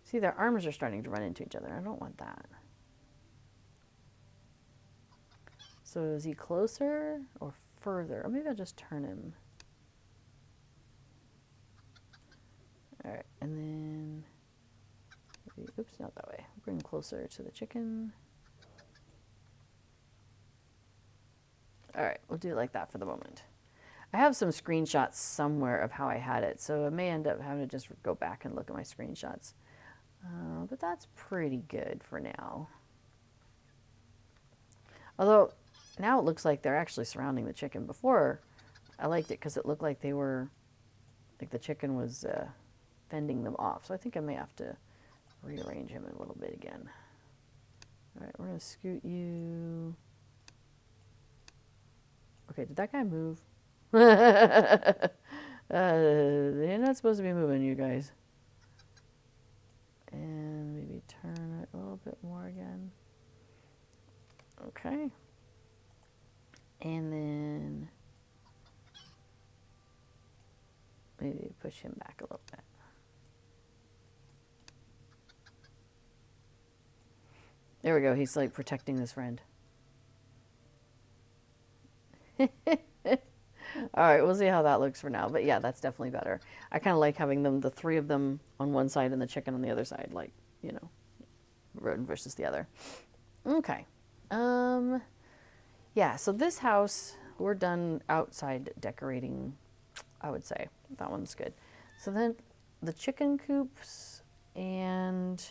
Speaker 1: See, their arms are starting to run into each other. I don't want that. So is he closer or further? Or maybe I'll just turn him. All right, and then, maybe, oops, not that way. Bring him closer to the chicken. All right, we'll do it like that for the moment. I have some screenshots somewhere of how I had it, so I may end up having to just go back and look at my screenshots. But that's pretty good for now. Although, now it looks like they're actually surrounding the chicken. Before, I liked it because it looked like they were, like the chicken was fending them off. So I think I may have to rearrange him a little bit again. All right, we're going to scoot you. Okay, did that guy move? You're not supposed to be moving, you guys. And maybe turn it a little bit more again. Okay. And then push him back a little bit. There we go. He's like protecting his friend. All right, we'll see how that looks for now. But yeah, that's definitely better. I kind of like having them, the three of them on one side and the chicken on the other side, like, you know, rodent versus the other. Okay. Yeah, so this house, we're done outside decorating, I would say. That one's good. So then the chicken coops and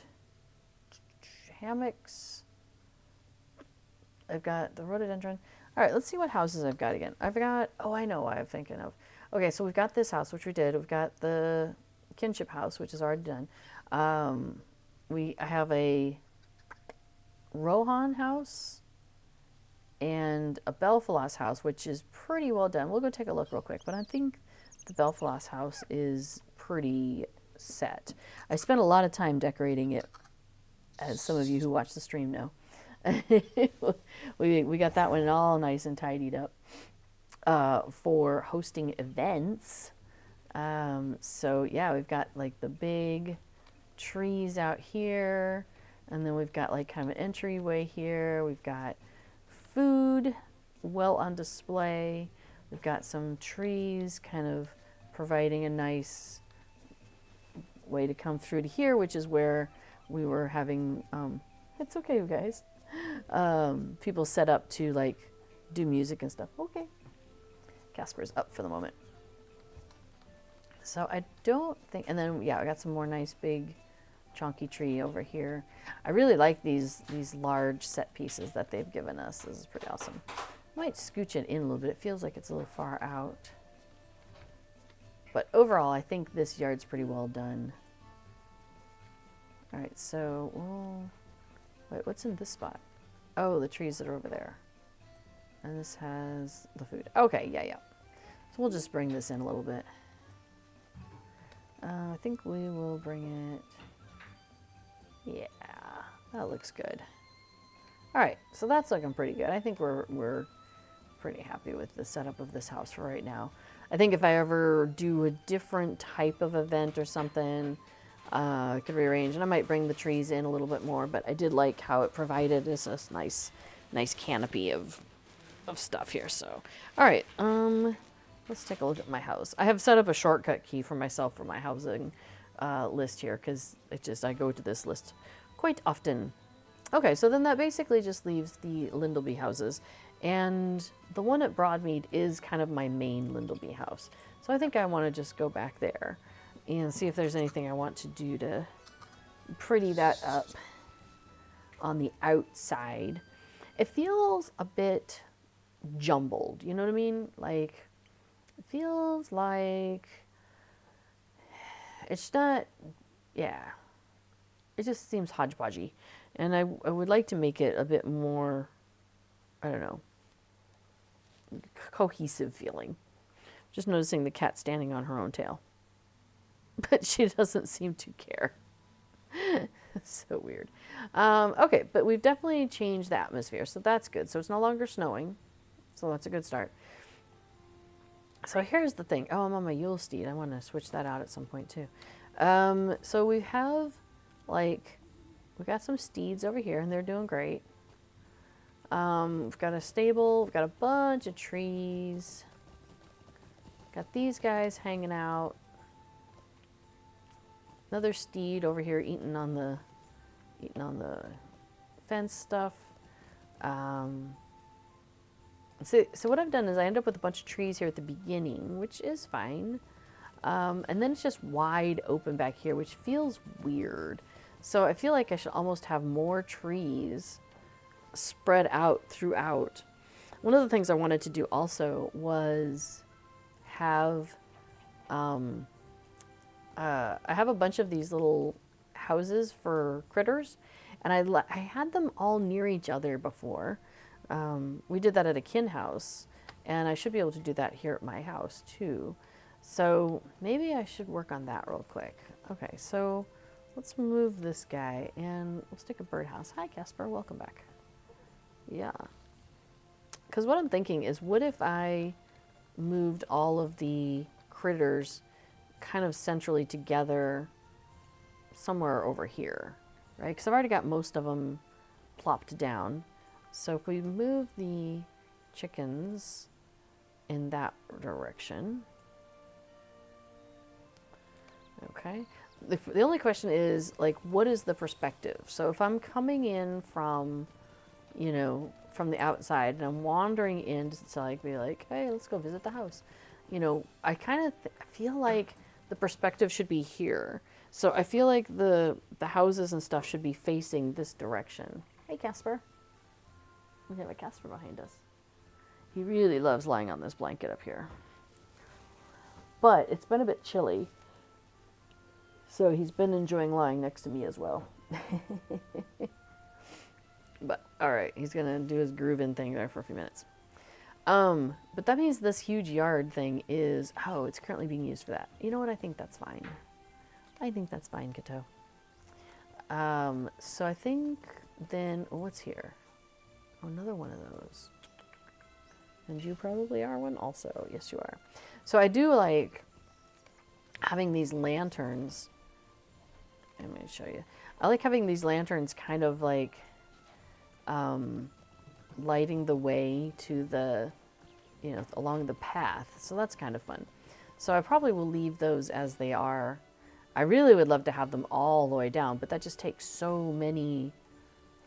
Speaker 1: hammocks. I've got the rhododendron. All right, let's see what houses I've got again. I've got, oh, I know what I'm thinking of. Okay, so we've got this house, which we did. We've got the kinship house, which is already done. I have a Rohan house and a Belfalas house, which is pretty well done. We'll go take a look real quick, but I think the Belfalas house is pretty set. I spent a lot of time decorating it, as some of you who watch the stream know. we got that one all nice and tidied up for hosting events. So yeah, we've got like the big trees out here, and then we've got like kind of an entryway here. We've got food well on display. We've got some trees kind of providing a nice way to come through to here, which is where we were having it's okay, you guys. People set up to like do music and stuff. Okay. Casper's up for the moment. So I don't think, and then yeah, I got some more nice big chunky tree over here. I really like these large set pieces that they've given us. This is pretty awesome. Might scooch it in a little bit. It feels like it's a little far out. But overall, I think this yard's pretty well done. All right, so, wait, what's in this spot? Oh, the trees that are over there. And this has the food. Okay, yeah. So we'll just bring this in a little bit. I think we will bring it. Yeah, that looks good. All right, so that's looking pretty good. I think we're pretty happy with the setup of this house for right now. I think if I ever do a different type of event or something, I could rearrange, and I might bring the trees in a little bit more, but I did like how it provided us this nice canopy of stuff here. So, all right, let's take a look at my house. I have set up a shortcut key for myself for my housing list here, because I go to this list quite often. Okay, so then that basically just leaves the Lindleby houses, and the one at Broadmead is kind of my main Lindleby house. So I think I want to just go back there and see if there's anything I want to do to pretty that up on the outside. It feels a bit jumbled, you know what I mean? Like, it feels like it's not, yeah, it just seems hodgepodgey. And I would like to make it a bit more, I don't know, cohesive feeling. Just noticing the cat standing on her own tail. But she doesn't seem to care. So weird. Okay, but we've definitely changed the atmosphere, so that's good. So it's no longer snowing, so that's a good start. So here's the thing. Oh, I'm on my Yule steed. I want to switch that out at some point too. So we have, like, we've got some steeds over here, and they're doing great. We've got a stable. We've got a bunch of trees. Got these guys hanging out. Another steed over here eating on the fence stuff. So what I've done is I end up with a bunch of trees here at the beginning, which is fine. And then it's just wide open back here, which feels weird. So I feel like I should almost have more trees spread out throughout. One of the things I wanted to do also was have, I have a bunch of these little houses for critters, and I had them all near each other before. We did that at a kin house, and I should be able to do that here at my house too. So maybe I should work on that real quick. Okay, so let's move this guy, and we'll stick a birdhouse. Hi, Casper. Welcome back. Yeah. Because what I'm thinking is, what if I moved all of the critters kind of centrally together somewhere over here, right? Because I've already got most of them plopped down. So if we move the chickens in that direction, okay. The only question is, like, what is the perspective? So if I'm coming in from, you know, from the outside and I'm wandering in to like be like, hey, let's go visit the house. You know, I kind of feel like the perspective should be here. So I feel like the houses and stuff should be facing this direction. Hey, Casper. We have a Casper behind us. He really loves lying on this blanket up here. But it's been a bit chilly. So he's been enjoying lying next to me as well. But, all right, he's going to do his groove-in thing there for a few minutes. But that means this huge yard thing is, oh, it's currently being used for that. You know what? I think that's fine. I think that's fine, Kato. So I think then, oh, what's here? Oh, another one of those. And you probably are one also. Yes, you are. So I do like having these lanterns. Let me show you. I like having these lanterns kind of like lighting the way to the, you know, along the path. So that's kind of fun. So I probably will leave those as they are. I really would love to have them all the way down, but that just takes so many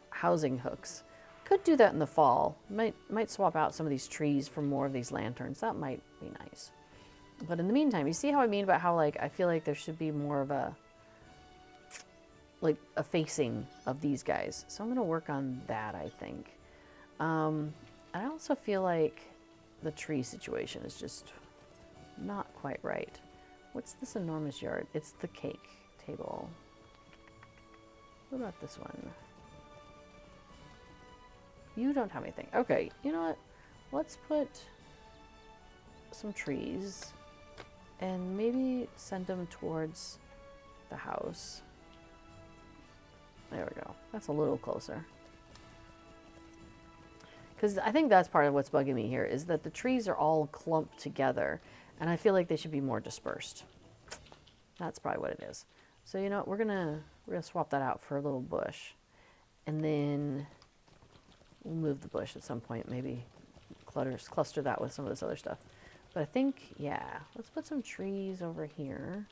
Speaker 1: housing hooks. Could do that in the fall. Might swap out some of these trees for more of these lanterns. That might be nice. But in the meantime, you see how I mean about how, like, I feel like there should be more of a, like, a facing of these guys. So I'm going to work on that, I think. I also feel like the tree situation is just not quite right. What's this enormous yard? It's the cake table. What about this one? You don't have anything. Okay, you know what? Let's put some trees and maybe send them towards the house. There we go. That's a little closer. Because I think that's part of what's bugging me here, is that the trees are all clumped together, and I feel like they should be more dispersed. That's probably what it is. So you know what? We're gonna swap that out for a little bush, and then we'll move the bush at some point. Maybe cluster that with some of this other stuff. But I think, yeah, let's put some trees over here,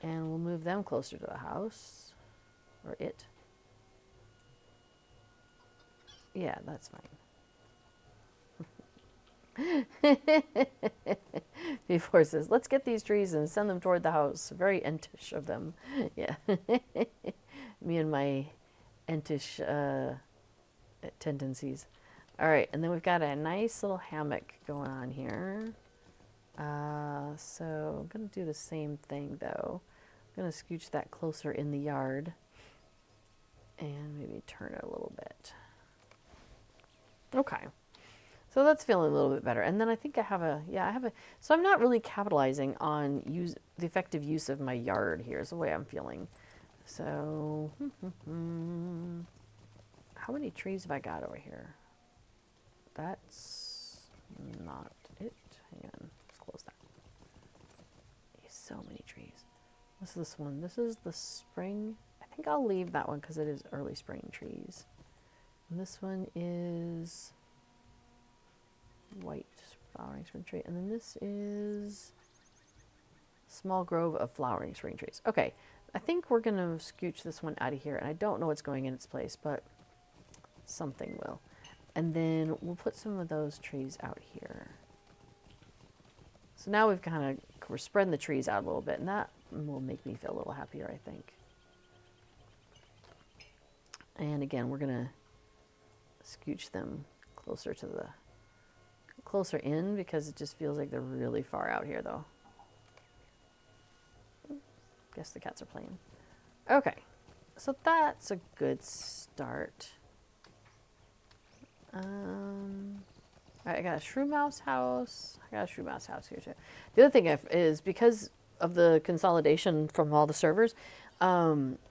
Speaker 1: and we'll move them closer to the house, or it. Yeah, that's fine. Before it says, let's get these trees and send them toward the house. Very entish of them. Yeah. Me and my entish tendencies. All right, and then we've got a nice little hammock going on here. So I'm going to do the same thing, though. I'm going to scooch that closer in the yard and maybe turn it a little bit. Okay, so that's feeling a little bit better. And then I think I have a, so I'm not really capitalizing on the effective use of my yard here is the way I'm feeling. So, how many trees have I got over here? That's not it. Hang on, let's close that. So many trees. What's this one? This is the spring. I think I'll leave that one because it is early spring trees. And this one is white flowering spring tree. And then this is small grove of flowering spring trees. Okay, I think we're going to scooch this one out of here. And I don't know what's going in its place, but something will. And then we'll put some of those trees out here. So now we're spreading the trees out a little bit, and that will make me feel a little happier, I think. And again, we're going to scooch them closer in because it just feels like they're really far out here, though. Guess the cats are playing. Okay, so that's a good start. All right, I got a shrew mouse house. I got a shrew mouse house here too. The other thing is because of the consolidation from all the servers,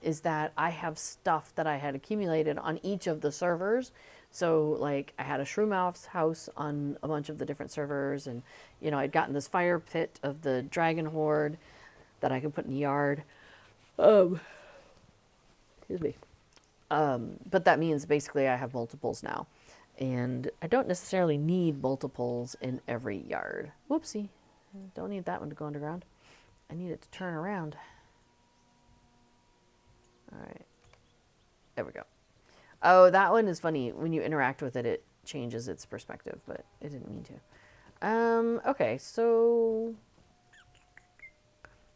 Speaker 1: is that I have stuff that I had accumulated on each of the servers. So like I had a shrew mouse house on a bunch of the different servers, and you know, I'd gotten this fire pit of the dragon horde that I could put in the yard. Excuse me. But that means basically I have multiples now. And I don't necessarily need multiples in every yard. Whoopsie. Don't need that one to go underground. I need it to turn around. All right. There we go. Oh, that one is funny. When you interact with it, it changes its perspective, but it didn't mean to. Okay, so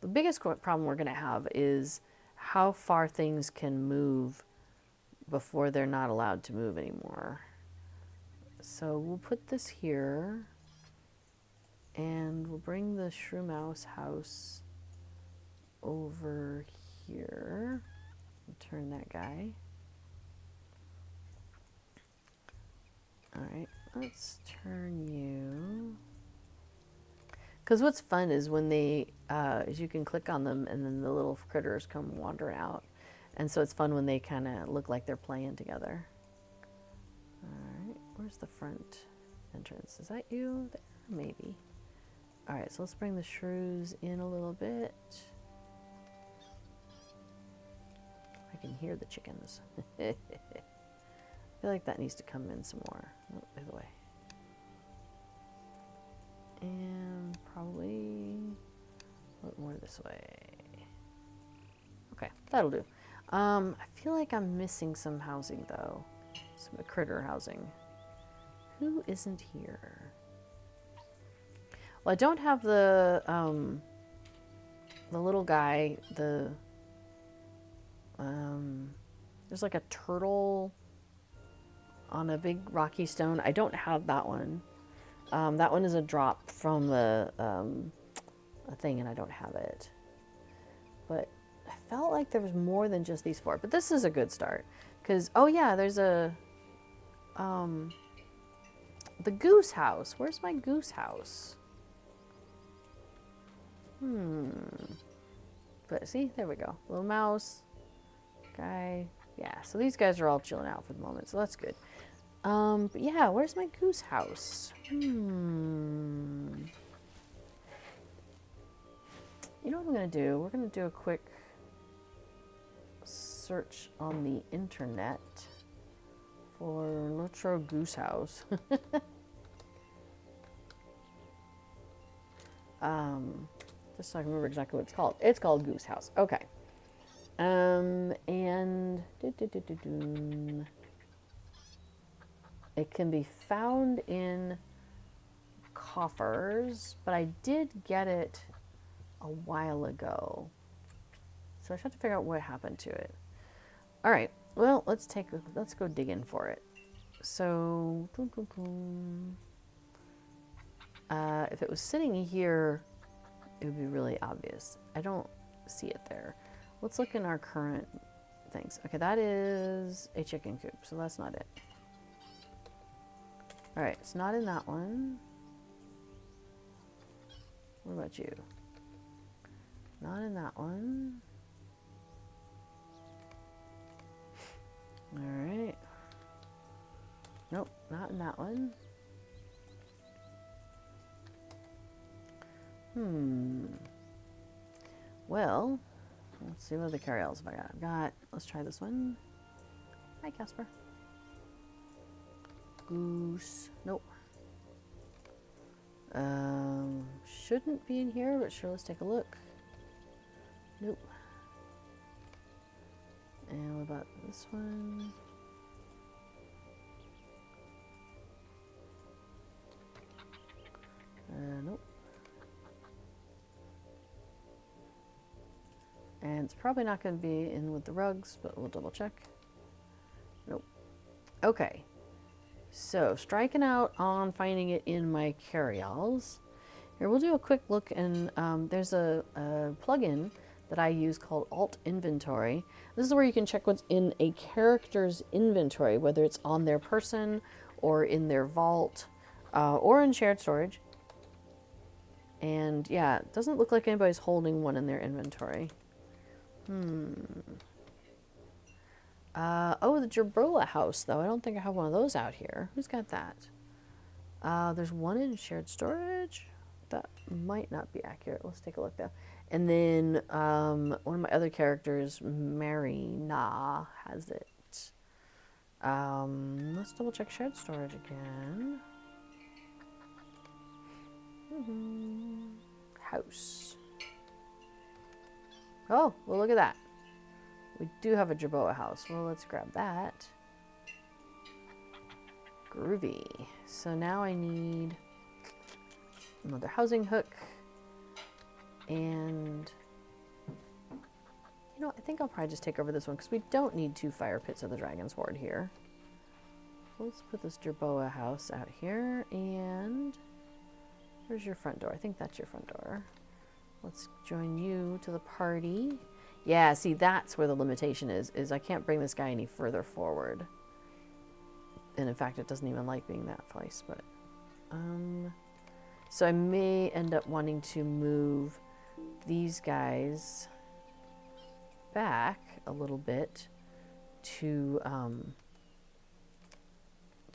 Speaker 1: the biggest problem we're going to have is how far things can move before they're not allowed to move anymore. So we'll put this here, and we'll bring the shrew mouse house over here. Turn that guy. All right, let's turn you. Because what's fun is when they, is you can click on them and then the little critters come wandering out. And so it's fun when they kind of look like they're playing together. All right, where's the front entrance? Is that you there? Maybe. All right, so let's bring the shrews in a little bit. I can hear the chickens. I feel like that needs to come in some more. Oh, the other way. And probably a little more this way. Okay, that'll do. I feel like I'm missing some housing though. Some critter housing. Who isn't here? Well, I don't have the little guy, there's like a turtle on a big rocky stone. I don't have that one. That one is a drop from a thing, and I don't have it. But I felt like there was more than just these four. But this is a good start. Because, oh yeah, there's a... the goose house. Where's my goose house? But see, there we go. Little mouse. Guy. Yeah, so these guys are all chilling out for the moment, so that's good. But yeah, where's my goose house? You know what I'm going to do? We're going to do a quick search on the internet for LOTRO goose house. Just so I can remember exactly what it's called. It's called Goose House. Okay. And it can be found in coffers, but I did get it a while ago. So I have to figure out what happened to it. All right. Well, let's go digging for it. So, if it was sitting here, it would be really obvious. I don't see it there. Let's look in our current things. Okay, that is a chicken coop, so that's not it. All right, it's not in that one. What about you? Not in that one. All right. Nope, not in that one. Well, let's see what other carryalls have I got. I've got, let's try this one. Hi, Casper. Goose. Nope. Shouldn't be in here, but sure, let's take a look. Nope. And what about this one? Nope. And it's probably not going to be in with the rugs, but we'll double check. Nope. Okay. So, striking out on finding it in my carryalls. Here, we'll do a quick look, and there's a plugin that I use called Alt Inventory. This is where you can check what's in a character's inventory, whether it's on their person or in their vault or in shared storage. And yeah, it doesn't look like anybody's holding one in their inventory. Oh, the Jerboa house, though. I don't think I have one of those out here. Who's got that? There's one in shared storage. That might not be accurate. Let's take a look, though. And then one of my other characters, Marina, has it. Let's double check shared storage again. House. Oh, well, look at that. We do have a Jerboa house. Well, let's grab that. Groovy. So now I need another housing hook. And, you know, I think I'll probably just take over this one because we don't need 2 fire pits of the Dragon's Horde here. Let's put this Jerboa house out here. And where's your front door? I think that's your front door. Let's join you to the party. Yeah, see, that's where the limitation is I can't bring this guy any further forward. And in fact, it doesn't even like being that place, but... So I may end up wanting to move these guys back a little bit to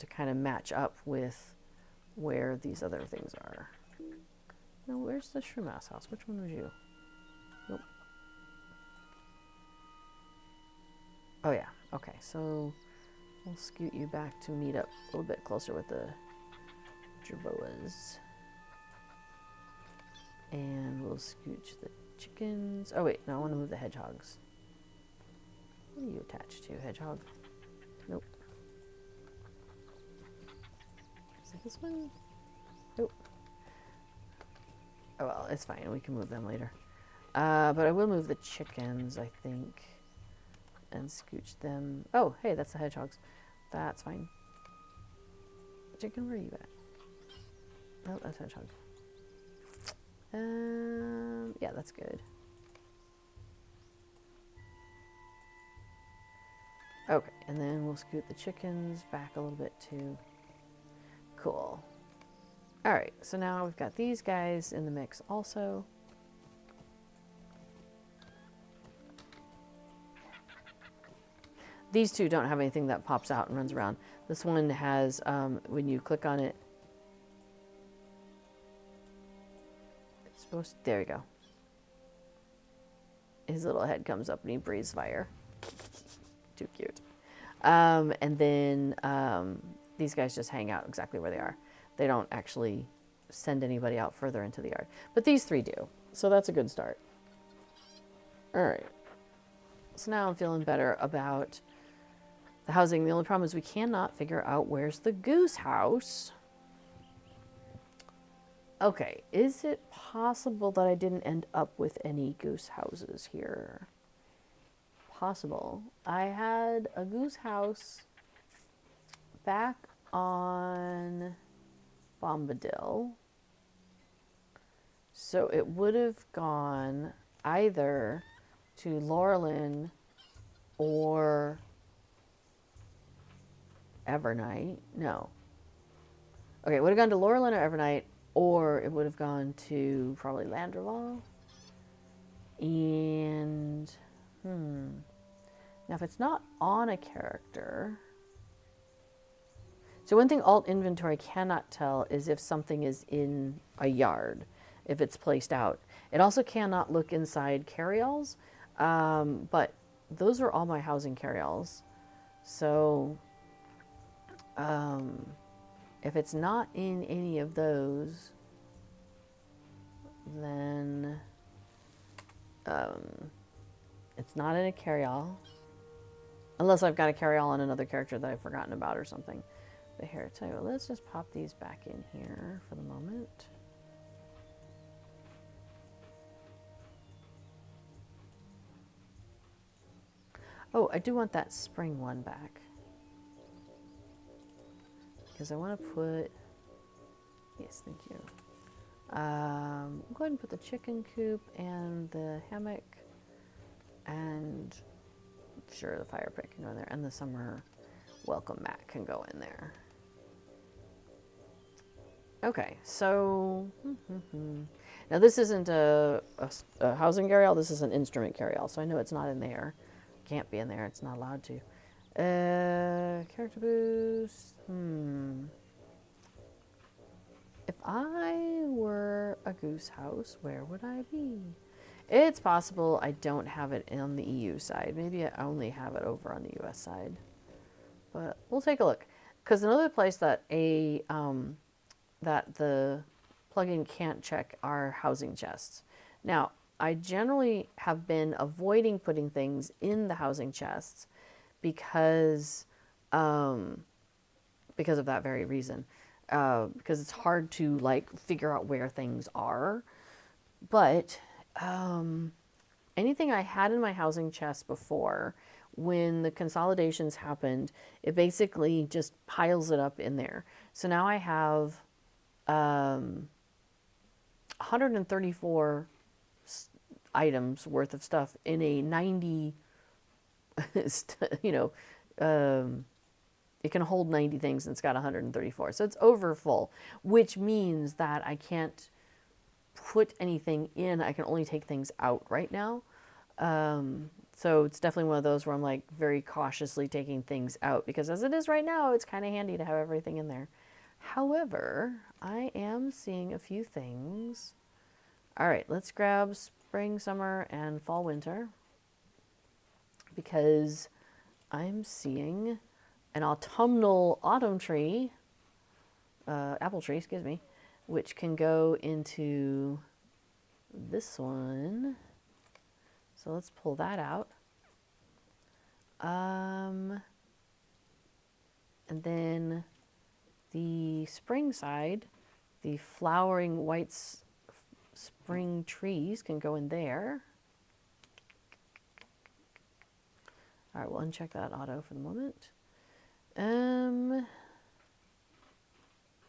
Speaker 1: kind of match up with where these other things are. Now, where's the Shroom Mouse house? Which one was you? Nope. Oh, yeah. Okay, so we'll scoot you back to meet up a little bit closer with the Jerboas. And we'll scooch the chickens. Oh, wait. No, I want to move the hedgehogs. What are you attached to, hedgehog? Nope. Is it this one? Nope. Oh, well, it's fine. We can move them later. But I will move the chickens, I think. And scooch them. Oh, hey, that's the hedgehogs. That's fine. Chicken, where are you at? Oh, that's hedgehog. Yeah, that's good. Okay, and then we'll scoot the chickens back a little bit too. Cool. All right, so now we've got these guys in the mix also. These two don't have anything that pops out and runs around. This one has, when you click on it, it's supposed to, there you go. His little head comes up and he breathes fire. Too cute. And then these guys just hang out exactly where they are. They don't actually send anybody out further into the yard. But these 3 do. So that's a good start. All right. So now I'm feeling better about the housing. The only problem is we cannot figure out where's the goose house. Okay, is it possible that I didn't end up with any goose houses here? Possible. I had a goose house back on Bombadil. So it would have gone either to Laurelin or Evernight. No. Okay, it would have gone to Laurelin or Evernight, or it would have gone to probably Landreval. And, now if it's not on a character... So one thing alt inventory cannot tell is if something is in a yard, if it's placed out. It also cannot look inside carryalls, but those are all my housing carryalls. So if it's not in any of those, then it's not in a carryall. Unless I've got a carryall on another character that I've forgotten about or something. But here, tell you what, let's just pop these back in here for the moment. Oh, I do want that spring one back. Because I want to put... Yes, thank you. Go ahead and put the chicken coop and the hammock. And sure, the fire pit can go in there. And the summer welcome mat can go in there. Okay, so now this isn't a housing carry-all. This is an instrument carry-all, so I know it's not in there. Can't be in there. It's not allowed to. Character boost. If I were a goose house, where would I be? It's possible I don't have it on the EU side. Maybe I only have it over on the US side. But we'll take a look. Because another place that that the plugin can't check are housing chests. Now, I generally have been avoiding putting things in the housing chests because of that very reason. Because it's hard to like figure out where things are. But anything I had in my housing chest before, when the consolidations happened, it basically just piles it up in there. So now I have 134 items worth of stuff in a 90, you know, it can hold 90 things and it's got 134. So it's over full, which means that I can't put anything in. I can only take things out right now. So it's definitely one of those where I'm like very cautiously taking things out because as it is right now, it's kind of handy to have everything in there. However, I am seeing a few things. All right, let's grab spring, summer, and fall, winter because I'm seeing an autumnal autumn tree, apple tree, excuse me, which can go into this one. So let's pull that out. And then the spring side, the flowering white spring trees can go in there. All right, we'll uncheck that auto for the moment.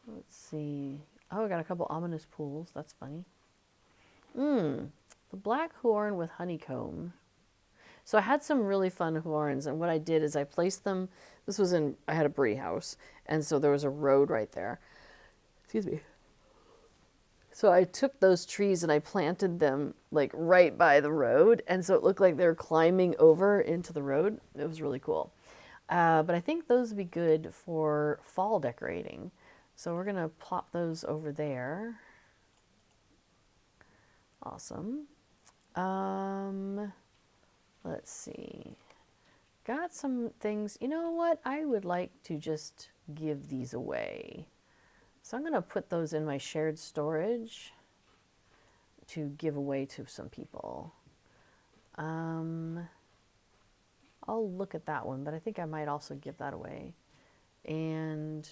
Speaker 1: Let's see. Oh, I got a couple ominous pools. That's funny. The black horn with honeycomb. So I had some really fun horns, and what I did is I placed them. This was I had a brie house, and so there was a road right there. Excuse me. So I took those trees and I planted them like right by the road, and so it looked like they were climbing over into the road. It was really cool. But I think those would be good for fall decorating. So we're gonna plop those over there. Awesome. Let's see. Got some things. You know what? I would like to just give these away. So I'm going to put those in my shared storage to give away to some people. I'll look at that one, but I think I might also give that away. And,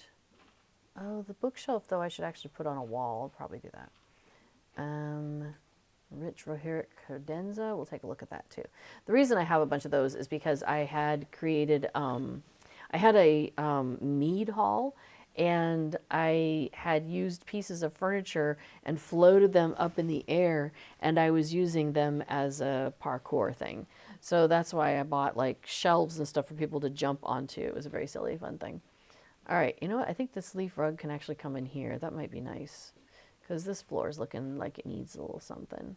Speaker 1: oh, the bookshelf, though, I should actually put on a wall. I'll probably do that. Rich Rohiric Cadenza. We'll take a look at that too. The reason I have a bunch of those is because I had created, I had a mead hall, and I had used pieces of furniture and floated them up in the air, and I was using them as a parkour thing. So that's why I bought like shelves and stuff for people to jump onto. It was a very silly, fun thing. All right, you know what? I think this leaf rug can actually come in here. That might be nice. Because this floor is looking like it needs a little something.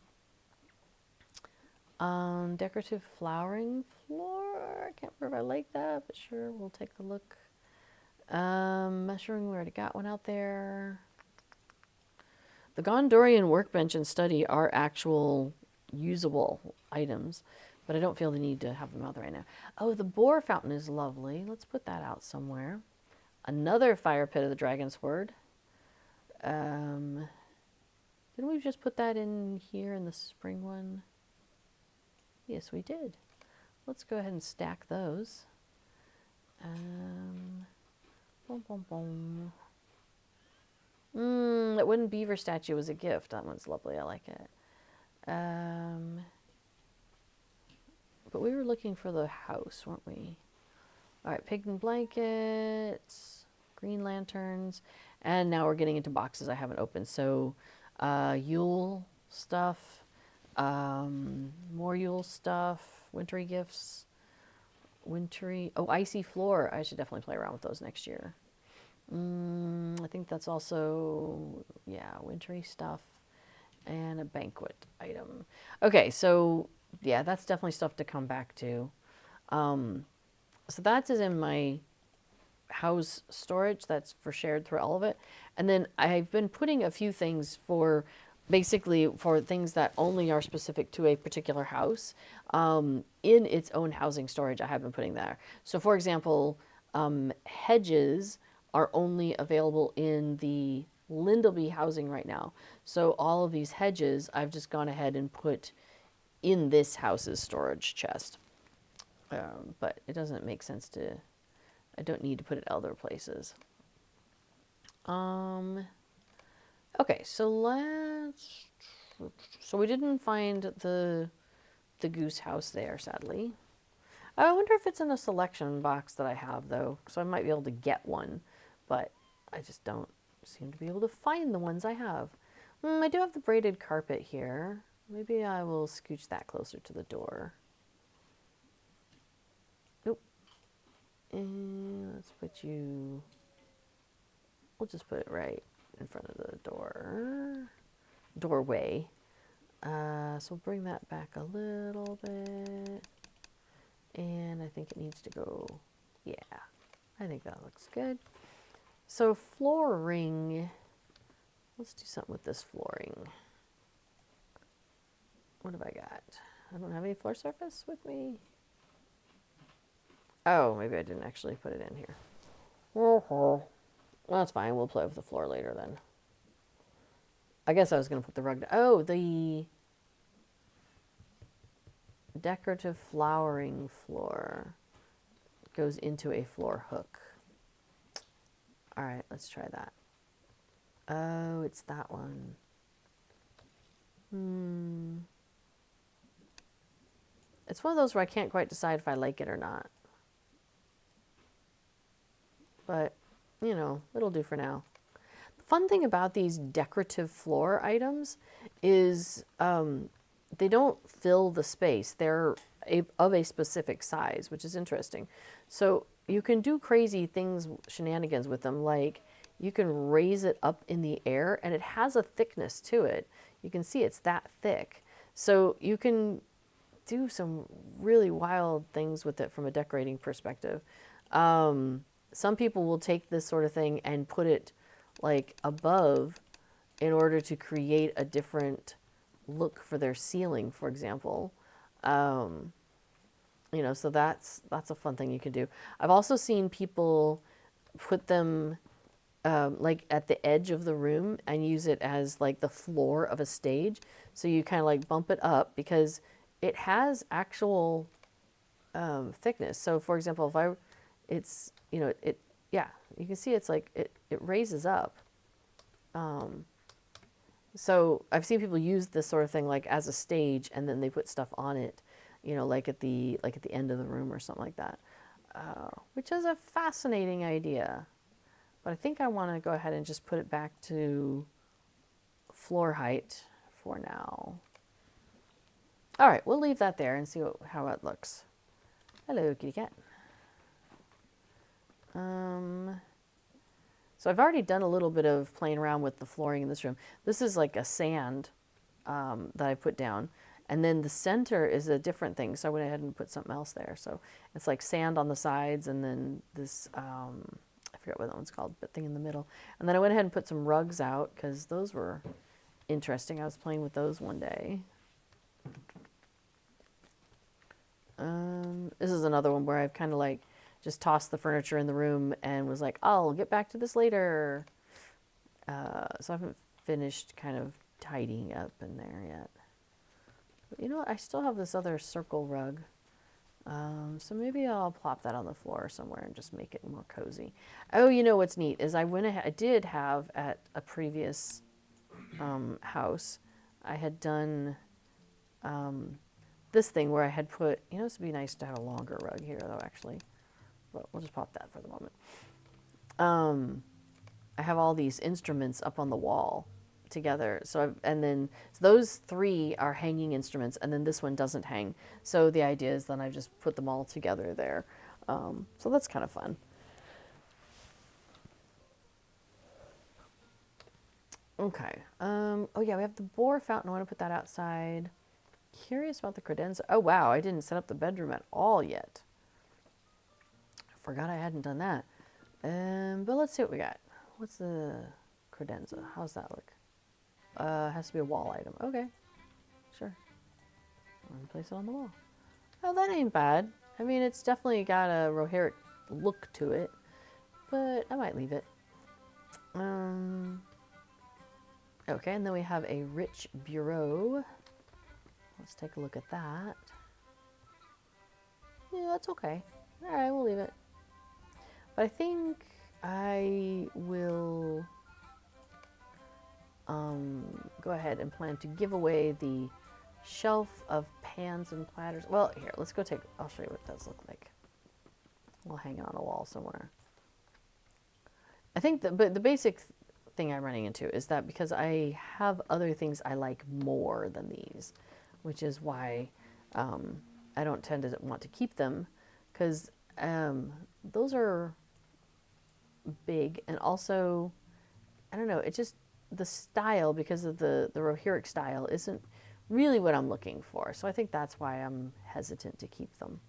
Speaker 1: Decorative flowering floor. I can't remember if I like that, but sure, we'll take a look. Measuring, we already got one out there. The Gondorian workbench and study are actual usable items, but I don't feel the need to have them out there right now. Oh, the boar fountain is lovely. Let's put that out somewhere. Another fire pit of the dragon's word. Didn't we just put that in here in the spring one? Yes, we did. Let's go ahead and stack those. Boom, boom, boom. That wooden beaver statue was a gift. That one's lovely. I like it. But we were looking for the house, weren't we? All right, pig and blankets, green lanterns, and now we're getting into boxes I haven't opened. So Yule stuff, more Yule stuff, wintry gifts, icy floor. I should definitely play around with those next year. I think that's also, yeah, wintry stuff and a banquet item. Okay, so yeah, that's definitely stuff to come back to. So that is in my house storage. That's for shared through all of it. And then I've been putting a few things for basically for things that only are specific to a particular house in its own housing storage. I have been putting there. So for example, hedges are only available in the Lindleby housing right now. So all of these hedges I've just gone ahead and put in this house's storage chest. But it doesn't make sense to, I don't need to put it other places. Okay, so we didn't find the goose house there, sadly. I wonder if it's in a selection box that I have, though, so I might be able to get one, but I just don't seem to be able to find the ones I have. I do have the braided carpet here. Maybe I will scooch that closer to the door. Nope. And let's put you... We'll just put it right in front of the doorway. So we'll bring that back a little bit. And I think it needs to go, yeah, I think that looks good. So flooring, let's do something with this flooring. What have I got? I don't have any floor surface with me. Oh, maybe I didn't actually put it in here. Well, that's fine. We'll play with the floor later then. I guess I was going to put the rug down. Oh, the decorative flowering floor goes into a floor hook. All right, let's try that. Oh, it's that one. It's one of those where I can't quite decide if I like it or not. But, you know, it'll do for now. The fun thing about these decorative floor items is they don't fill the space. They're of a specific size, which is interesting. So you can do crazy things, shenanigans with them, like you can raise it up in the air and it has a thickness to it. You can see it's that thick. So you can do some really wild things with it from a decorating perspective. Some people will take this sort of thing and put it like above in order to create a different look for their ceiling, for example. You know, so that's a fun thing you can do. I've also seen people put them like at the edge of the room and use it as like the floor of a stage. So you kind of like bump it up because it has actual thickness. So for example, if it's, you know, yeah, you can see it's like, it raises up. So I've seen people use this sort of thing like as a stage and then they put stuff on it, you know, like at the end of the room or something like that, which is a fascinating idea. But I think I want to go ahead and just put it back to floor height for now. All right, we'll leave that there and see how it looks. Hello, kitty cat. So I've already done a little bit of playing around with the flooring in this room. This is like a sand that I put down. And then the center is a different thing. So I went ahead and put something else there. So it's like sand on the sides and then this, I forget what that one's called, but thing in the middle. And then I went ahead and put some rugs out because those were interesting. I was playing with those one day. This is another one where I've kind of like just tossed the furniture in the room and was like, I'll get back to this later. So I haven't finished kind of tidying up in there yet. But you know what? I still have this other circle rug. So maybe I'll plop that on the floor somewhere and just make it more cozy. Oh, you know what's neat is I did have at a previous house, I had done this thing where I had put, you know, this would be nice to have a longer rug here though, actually. But we'll just pop that for the moment. I have all these instruments up on the wall together. So those three are hanging instruments, and then this one doesn't hang. So the idea is then I just put them all together there. So that's kind of fun. Okay. Oh yeah, we have the boar fountain. I want to put that outside. Curious about the credenza. Oh wow, I didn't set up the bedroom at all yet. Forgot I hadn't done that. But let's see what we got. What's the credenza? How's that look? Has to be a wall item. Okay, sure. I'm gonna place it on the wall. Oh, that ain't bad. I mean, it's definitely got a Rohirric look to it, but I might leave it. Okay, and then we have a rich bureau. Let's take a look at that. Yeah, that's okay. All right, we'll leave it. But I think I will go ahead and plan to give away the shelf of pans and platters. Well, here, let's go take, I'll show you what it does look like. We'll hang it on a wall somewhere. I think but the basic thing I'm running into is that because I have other things I like more than these, which is why I don't tend to want to keep them, because those are big, and also, I don't know, it just, the style, because of the Rohirric style, isn't really what I'm looking for. So I think that's why I'm hesitant to keep them.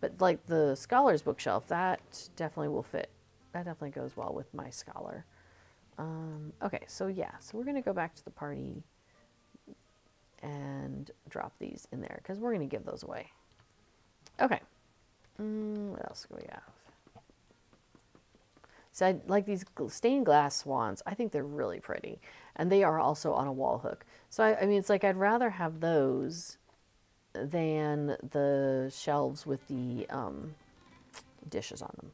Speaker 1: But like the Scholar's bookshelf, that definitely will fit. That definitely goes well with my Scholar. Okay, so yeah, so we're going to go back to the party and drop these in there, because we're going to give those away. Okay. What else do we have? So I like these stained glass swans. I think they're really pretty. And they are also on a wall hook. So, I mean, it's like I'd rather have those than the shelves with the dishes on them.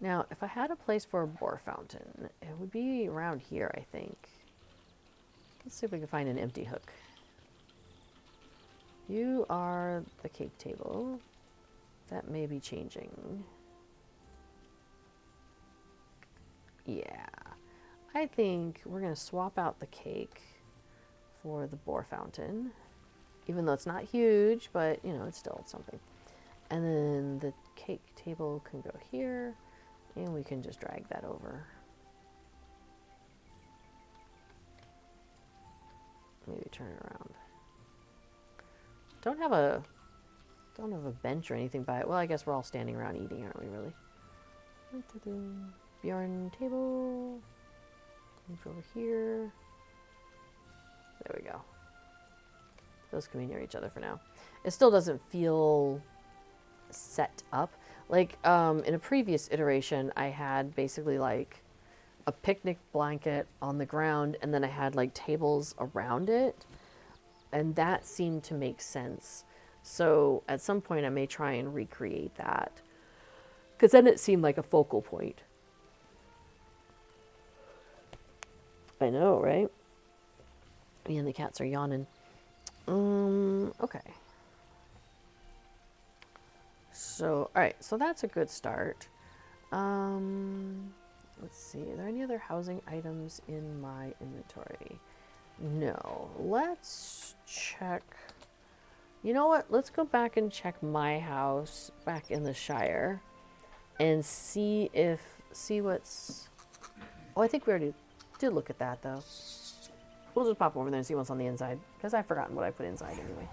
Speaker 1: Now, if I had a place for a boar fountain, it would be around here, I think. Let's see if we can find an empty hook. You are the cake table. That may be changing. Yeah. I think we're going to swap out the cake for the boar fountain. Even though it's not huge, but, you know, it's still something. And then the cake table can go here, and we can just drag that over. Maybe turn it around. Don't have a bench or anything by it. Well, I guess we're all standing around eating, aren't we, really? Bjorn table. Move over here. There we go. Those can be near each other for now. It still doesn't feel set up. Like, in a previous iteration, I had basically like a picnic blanket on the ground, and then I had like tables around it. And that seemed to make sense. So at some point I may try and recreate that, because then it seemed like a focal point. I know, right? Me and the cats are yawning. Okay. So, all right, so that's a good start. Let's see, are there any other housing items in my inventory? No. Let's check. You know what? Let's go back and check my house back in the Shire and see what's... Oh, I think we already did look at that, though. We'll just pop over there and see what's on the inside, because I've forgotten what I put inside anyway.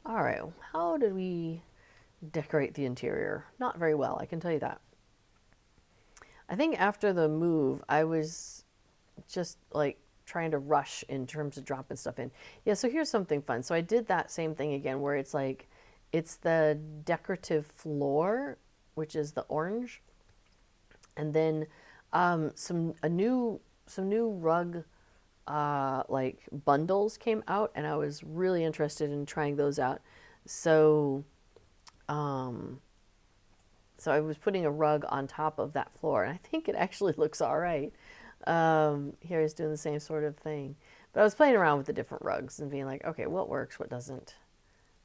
Speaker 1: All right, how did we decorate the interior? Not very well, I can tell you that. I think after the move, I was just like trying to rush in terms of dropping stuff in. Yeah, so here's something fun. So I did that same thing again, where it's like, it's the decorative floor, which is the orange, and then some new rug like bundles came out, and I was really interested in trying those out. So so I was putting a rug on top of that floor, and I think it actually looks all right. Here is doing the same sort of thing. But I was playing around with the different rugs and being like, okay, what works, what doesn't?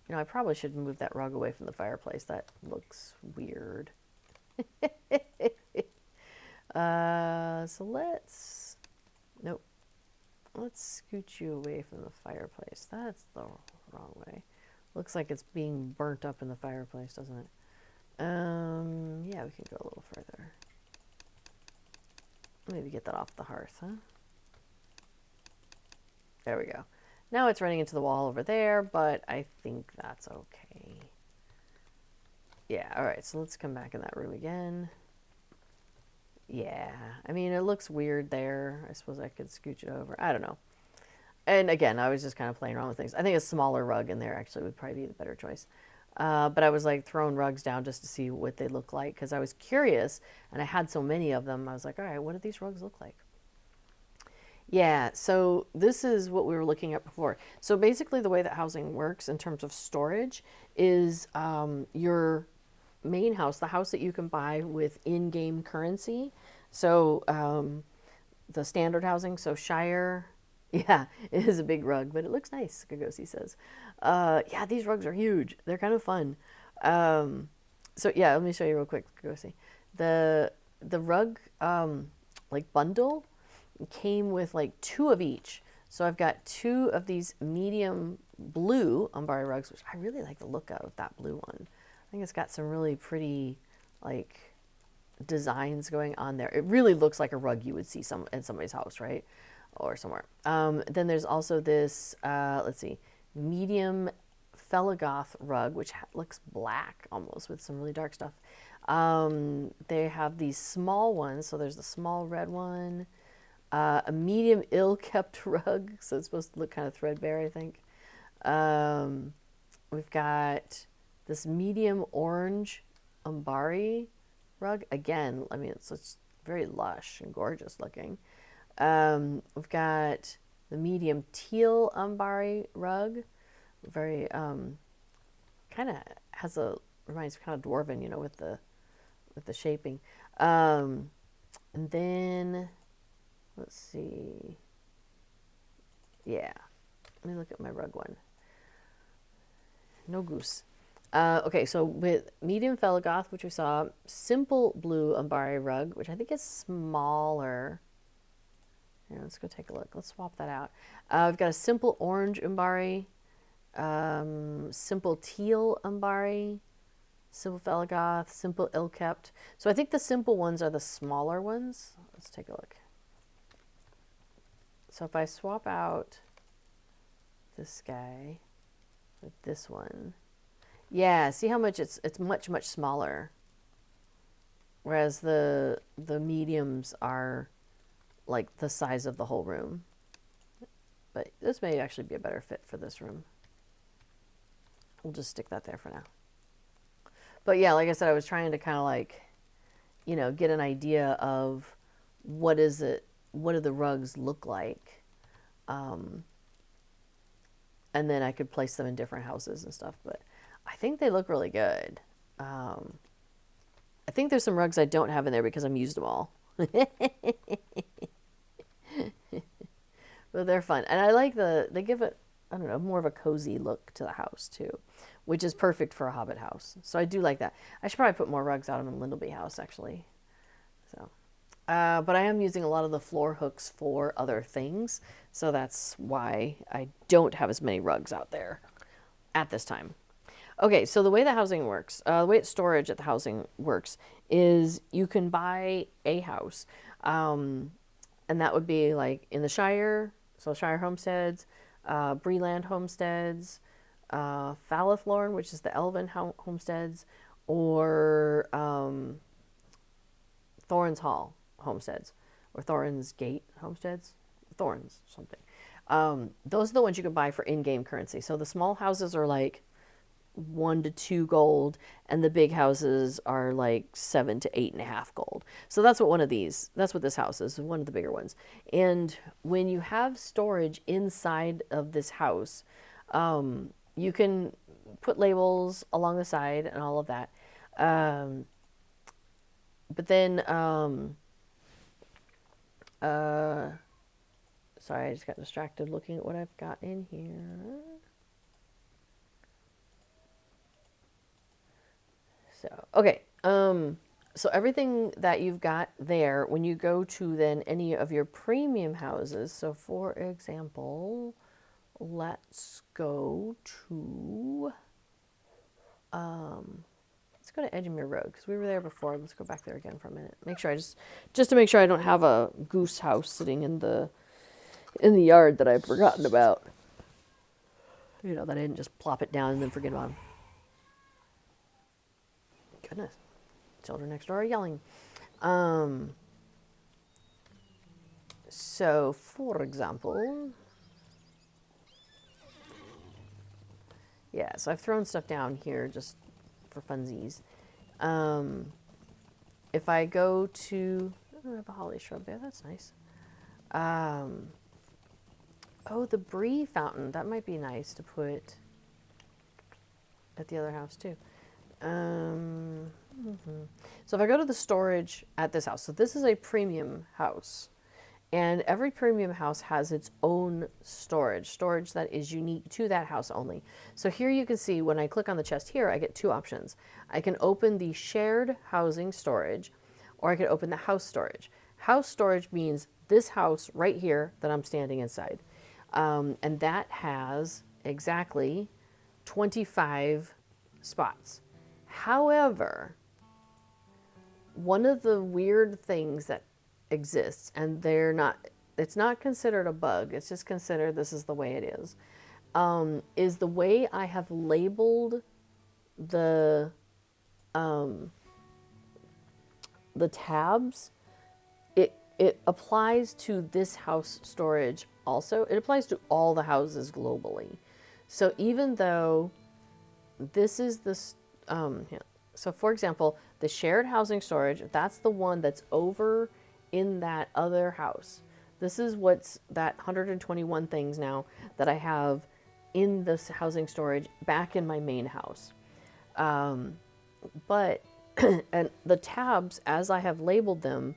Speaker 1: You know, I probably should move that rug away from the fireplace. That looks weird. So let's... Nope. Let's scoot you away from the fireplace. That's the wrong way. Looks like it's being burnt up in the fireplace, doesn't it? Yeah, we can go a little further. Maybe get that off the hearth, huh? There we go. Now it's running into the wall over there, but I think that's okay. Yeah, all right, so let's come back in that room again. Yeah, I mean, it looks weird there. I suppose I could scooch it over. I don't know. And again, I was just kind of playing around with things. I think a smaller rug in there actually would probably be the better choice. But I was like throwing rugs down just to see what they look like because I was curious and I had so many of them. I was like, all right, what do these rugs look like? Yeah, so this is what we were looking at before. So basically, the way that housing works in terms of storage is your main house, the house that you can buy with in game currency. So the standard housing, so Shire. Yeah, it is a big rug, but it looks nice, Kagosi says. Yeah, these rugs are huge. They're kind of fun. So yeah, let me show you real quick, Kagosi. The rug like bundle came with like 2 of each. So I've got 2 of these medium blue Umbari rugs, which I really like the look of that blue one. I think it's got some really pretty like designs going on there. It really looks like a rug you would see in somebody's house, right? Or somewhere. Then there's also this, let's see, medium Felagoth rug, which looks black almost with some really dark stuff. They have these small ones. So there's the small red one, a medium ill-kept rug. So it's supposed to look kind of threadbare, I think. We've got this medium orange Umbari rug. Again, I mean, it's very lush and gorgeous looking. We've got the medium teal Umbari rug. Very, kind of reminds me kind of dwarven, you know, with the shaping. And then, let's see. Yeah. Let me look at my rug one. No goose. Okay, so with medium Felagoth, which we saw, simple blue Umbari rug, which I think is smaller. Yeah, let's go take a look. Let's swap that out. We've got a simple orange Umbari, simple teal Umbari, simple Felagoth, simple ill-kept. So I think the simple ones are the smaller ones. Let's take a look. So if I swap out this guy with this one, yeah, see how much it's much smaller. Whereas the mediums are like the size of the whole room. But this may actually be a better fit for this room. We'll just stick that there for now. But yeah, like I said, I was trying to kind of like, you know, get an idea of what do the rugs look like? And then I could place them in different houses and stuff. But I think they look really good. I think there's some rugs I don't have in there because I'm used them all. But they're fun. And I like they give it, I don't know, more of a cozy look to the house too, which is perfect for a Hobbit house. So I do like that. I should probably put more rugs out in the Lindleby house actually. So, but I am using a lot of the floor hooks for other things. So that's why I don't have as many rugs out there at this time. Okay, so the way the housing works, the way storage at the housing works is you can buy a house. And that would be like in the Shire, so Shire homesteads, Breeland homesteads, Falithlorn, which is the Elven homesteads, or Thorin's Hall homesteads, or Thorin's Gate homesteads, Thorns something. Those are the ones you can buy for in-game currency. So the small houses are like 1 to 2 gold, and the big houses are like 7 to 8.5 gold. So that's what this house is, one of the bigger ones. And when you have storage inside of this house, you can put labels along the side and all of that. But then, sorry, I just got distracted looking at what I've got in here. So, okay. So everything that you've got there, when you go to then any of your premium houses, so for example, let's go to, let's go to Edgemere Road, because we were there before. Let's go back there again for a minute. Make sure I just to make sure I don't have a goose house sitting in the yard that I've forgotten about. You know, that I didn't just plop it down and then forget about them. Goodness. Children next door are yelling. So, for example, yeah, so I've thrown stuff down here just for funsies. If I go to, oh, I have a holly shrub there, that's nice. Oh, the brie fountain, that might be nice to put at the other house too. So if I go to the storage at this house, so this is a premium house, and every premium house has its own storage that is unique to that house only. So here you can see when I click on the chest here, I get two options. I can open the shared housing storage, or I can open the house storage. House storage means this house right here that I'm standing inside. And that has exactly 25 spots. However, one of the weird things that exists, and it's not considered a bug, it's just considered this is the way it is the way I have labeled the tabs. It applies to this house storage also. It applies to all the houses globally. So even though this is this, yeah. So for example, the shared housing storage, that's the one that's over in that other house. This is what's that 121 things now that I have in this housing storage back in my main house. But, and the tabs, as I have labeled them,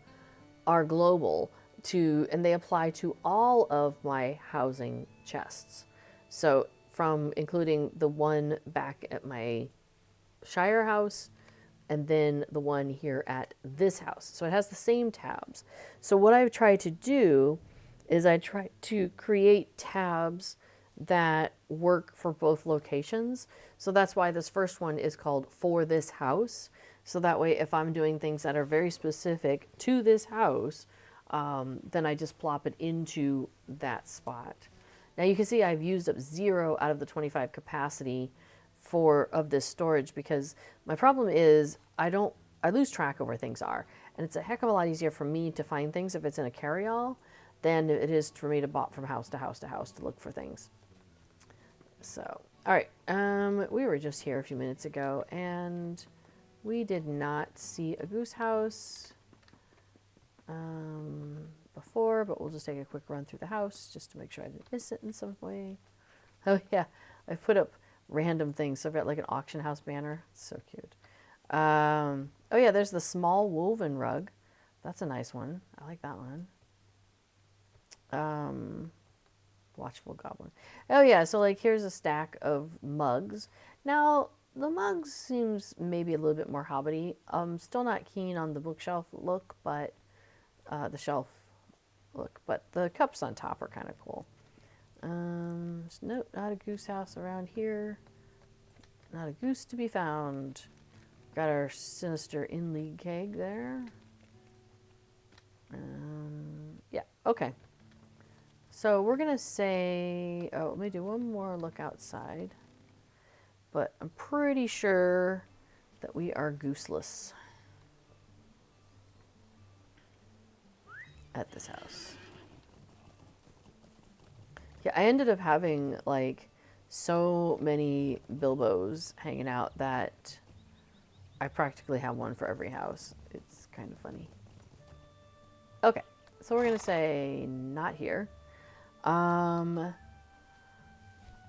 Speaker 1: are global and they apply to all of my housing chests. So from including the one back at my Shire house and then the one here at this house. So it has the same tabs. So what I've tried to do is I try to create tabs that work for both locations. So that's why this first one is called For This House. So that way, if I'm doing things that are very specific to this house, then I just plop it into that spot. Now you can see I've used up 0 out of the 25 capacity of this storage, because my problem is I lose track of where things are. And it's a heck of a lot easier for me to find things if it's in a carry-all than it is for me to bop from house to house to house to look for things. So, all right, we were just here a few minutes ago and we did not see a goose house before, but we'll just take a quick run through the house just to make sure I didn't miss it in some way. Oh yeah, I put up random things. So I've got like an auction house banner. It's so cute. Oh yeah, there's the small woven rug. That's a nice one. I like that one. Watchful Goblin. Oh yeah, so like here's a stack of mugs. Now the mugs seems maybe a little bit more hobbity. Still not keen on the bookshelf look, but the shelf look, but the cups on top are kind of cool. Nope, not a goose house around here. Not a goose to be found. Got our sinister in-league keg there. Yeah, okay. So we're gonna say, oh, let me do one more look outside. But I'm pretty sure that we are gooseless at this house. Yeah, I ended up having like so many Bilbos hanging out that I practically have one for every house. It's kind of funny. Okay, so we're gonna say not here. I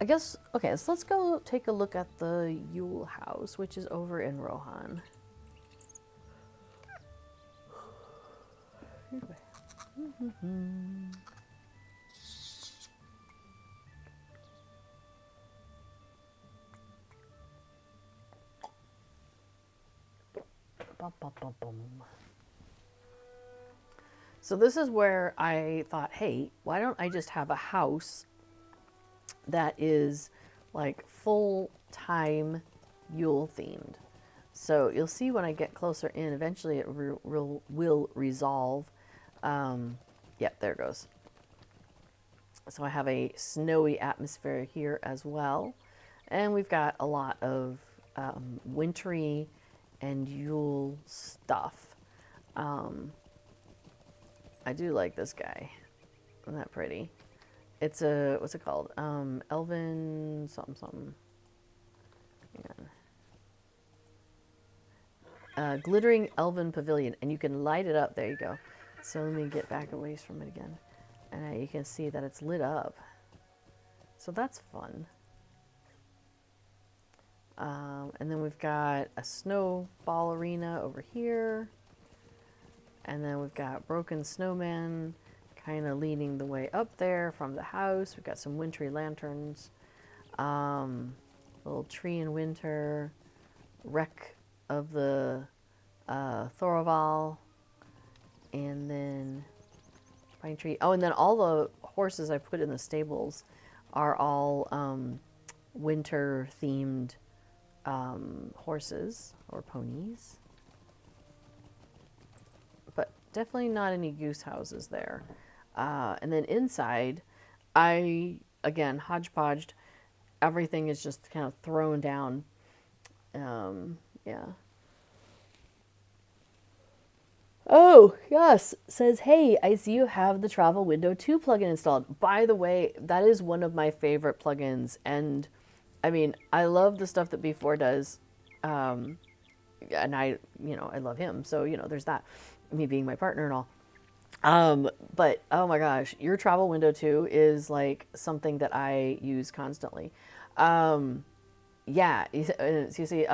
Speaker 1: guess, okay, so let's go take a look at the Yule house, which is over in Rohan. So this is where I thought, hey, why don't I just have a house that is like full-time Yule themed? So you'll see when I get closer in, eventually it will resolve. Yep, there it goes. So I have a snowy atmosphere here as well. And we've got a lot of wintry and Yule stuff. I do like this guy. Isn't that pretty? It's a, what's it called? Elven something something. Yeah. Glittering Elven Pavilion. And you can light it up. There you go. So let me get back away from it again. And you can see that it's lit up. So that's fun. And then we've got a snowball arena over here. And then we've got broken snowman kind of leading the way up there from the house. We've got some wintry lanterns. Little tree in winter. Wreck of the Thorval. And then pine tree. Oh, and then all the horses I put in the stables are all winter themed horses or ponies. But definitely not any goose houses there. And then inside, I, again, hodgepodged. Everything is just kind of thrown down. Yeah. Oh, yes, says, hey, I see you have the Travel Window 2 plugin installed. By the way, that is one of my favorite plugins. And, I mean, I love the stuff that B4 does. And I love him. So, there's that. Me being my partner and all. But, oh my gosh, your Travel Window 2 is, like, something that I use constantly. Yeah, you see,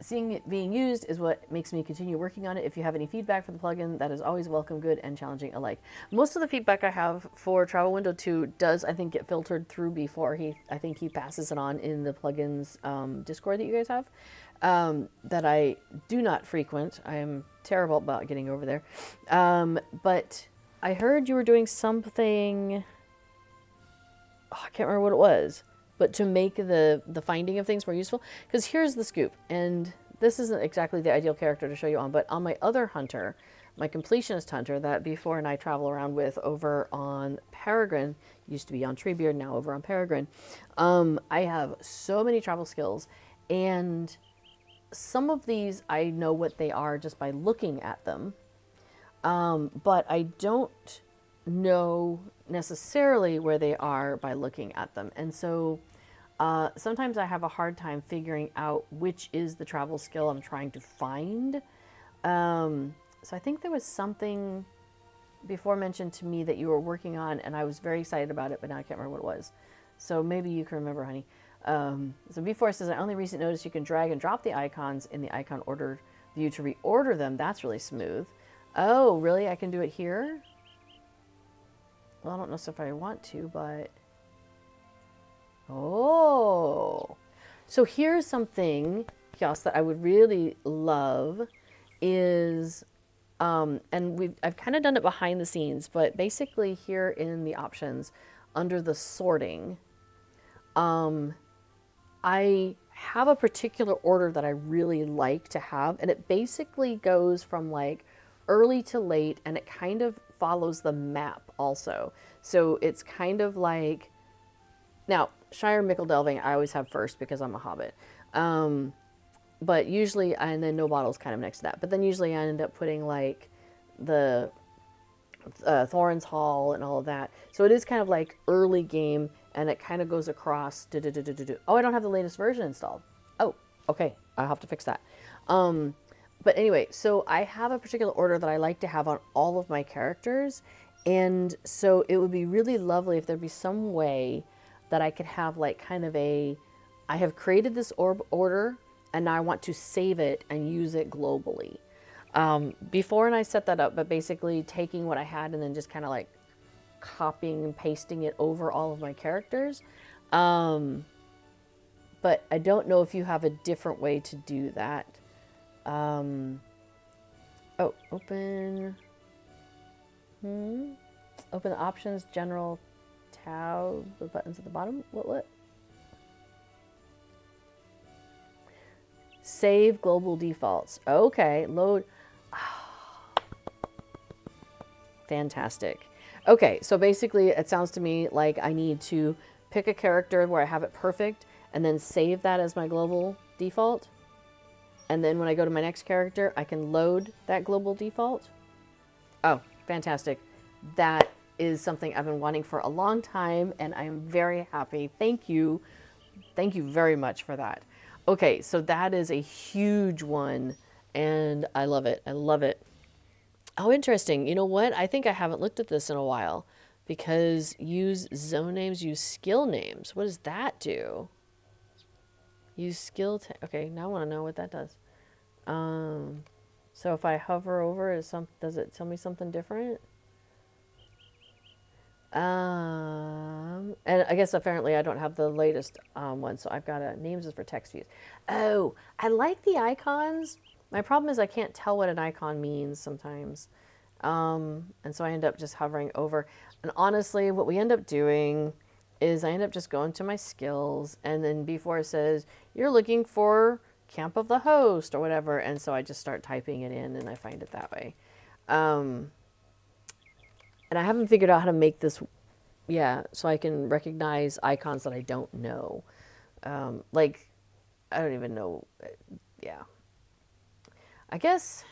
Speaker 1: seeing it being used is what makes me continue working on it. If you have any feedback for the plugin, that is always welcome, good, and challenging alike. Most of the feedback I have for Travel Window 2 does, I think, get filtered through before I think he passes it on in the plugins Discord that you guys have, that I do not frequent. I am terrible about getting over there. But I heard you were doing something, I can't remember what it was, but to make the finding of things more useful. Because here's the scoop, and this isn't exactly the ideal character to show you on, but on my other hunter, my completionist hunter that B4 and I travel around with over on Peregrine, used to be on Treebeard, now over on Peregrine, I have so many travel skills, and some of these I know what they are just by looking at them, but I don't know necessarily where they are by looking at them. And so sometimes I have a hard time figuring out which is the travel skill I'm trying to find. So I think there was something before mentioned to me that you were working on, and I was very excited about it, but now I can't remember what it was. So maybe you can remember, honey. So before says, I only recently noticed you can drag and drop the icons in the icon order view to reorder them. That's really smooth. Oh, really? I can do it here? Well, I don't know if I want to, but... Oh! So here's something, Kios, that I would really love is... and I've kind of done it behind the scenes, but basically here in the options, under the sorting, I have a particular order that I really like to have, and it basically goes from like early to late, and it kind of follows the map also. So it's kind of like, now Shire Mickle Delving I always have first because I'm a Hobbit. But usually, and then No Bottle's kind of next to that. But then usually I end up putting like the Thorin's Hall and all of that. So it is kind of like early game, and it kind of goes across. Oh, I don't have the latest version installed. Oh, okay. I'll have to fix that. But anyway, so I have a particular order that I like to have on all of my characters. And so it would be really lovely if there'd be some way that I could have like kind of I have created this order, and now I want to save it and use it globally. Before and I set that up, but basically taking what I had and then just kind of like copying and pasting it over all of my characters. But I don't know if you have a different way to do that. Oh, open. Open the options, general tab, the buttons at the bottom. What? Save global defaults. Okay, load. Fantastic. Okay, so basically it sounds to me like I need to pick a character where I have it perfect and then save that as my global default. And then when I go to my next character, I can load that global default. Oh, fantastic. That is something I've been wanting for a long time, and I'm very happy. Thank you. Thank you very much for that. Okay, so that is a huge one, and I love it. I love it. Oh, interesting. You know what? I think I haven't looked at this in a while because use zone names, use skill names. What does that do? Use skill. Okay, now I want to know what that does. So if I hover over, does it tell me something different? And I guess apparently I don't have the latest one, so I've got names is for text views. Oh, I like the icons. My problem is I can't tell what an icon means sometimes. And so I end up just hovering over. And honestly, what we end up doing is I end up just going to my skills, and then before it says, you're looking for camp of the host or whatever, and so I just start typing it in and I find it that way. And I haven't figured out how to make this, so I can recognize icons that I don't know. Like, I don't even know, I guess,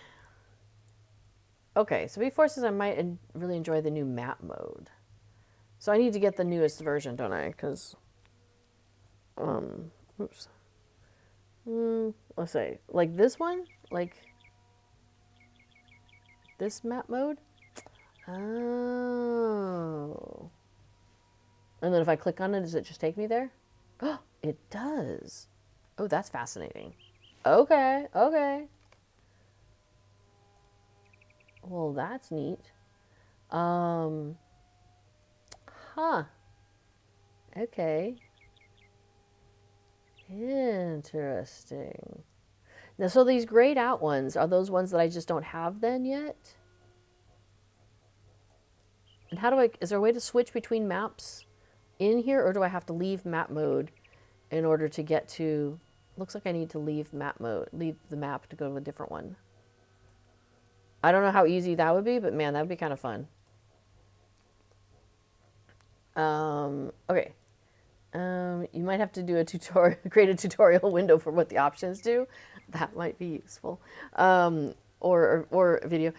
Speaker 1: okay, so before it says I might really enjoy the new map mode. So I need to get the newest version, don't I? Because, oops. Let's say, like this one? Like, this map mode? Oh. And then if I click on it, does it just take me there? Oh, it does. Oh, that's fascinating. Okay, okay. Well, that's neat. Huh. Okay. Interesting. Now, so these grayed out ones, are those ones that I just don't have then yet? And how do is there a way to switch between maps in here, or do I have to leave map mode in order to get to, looks like I need to leave map mode, leave the map to go to a different one. I don't know how easy that would be, but man, that would be kind of fun. Okay. You might have to do a tutorial, create a tutorial window for what the options do. That might be useful. Or a video,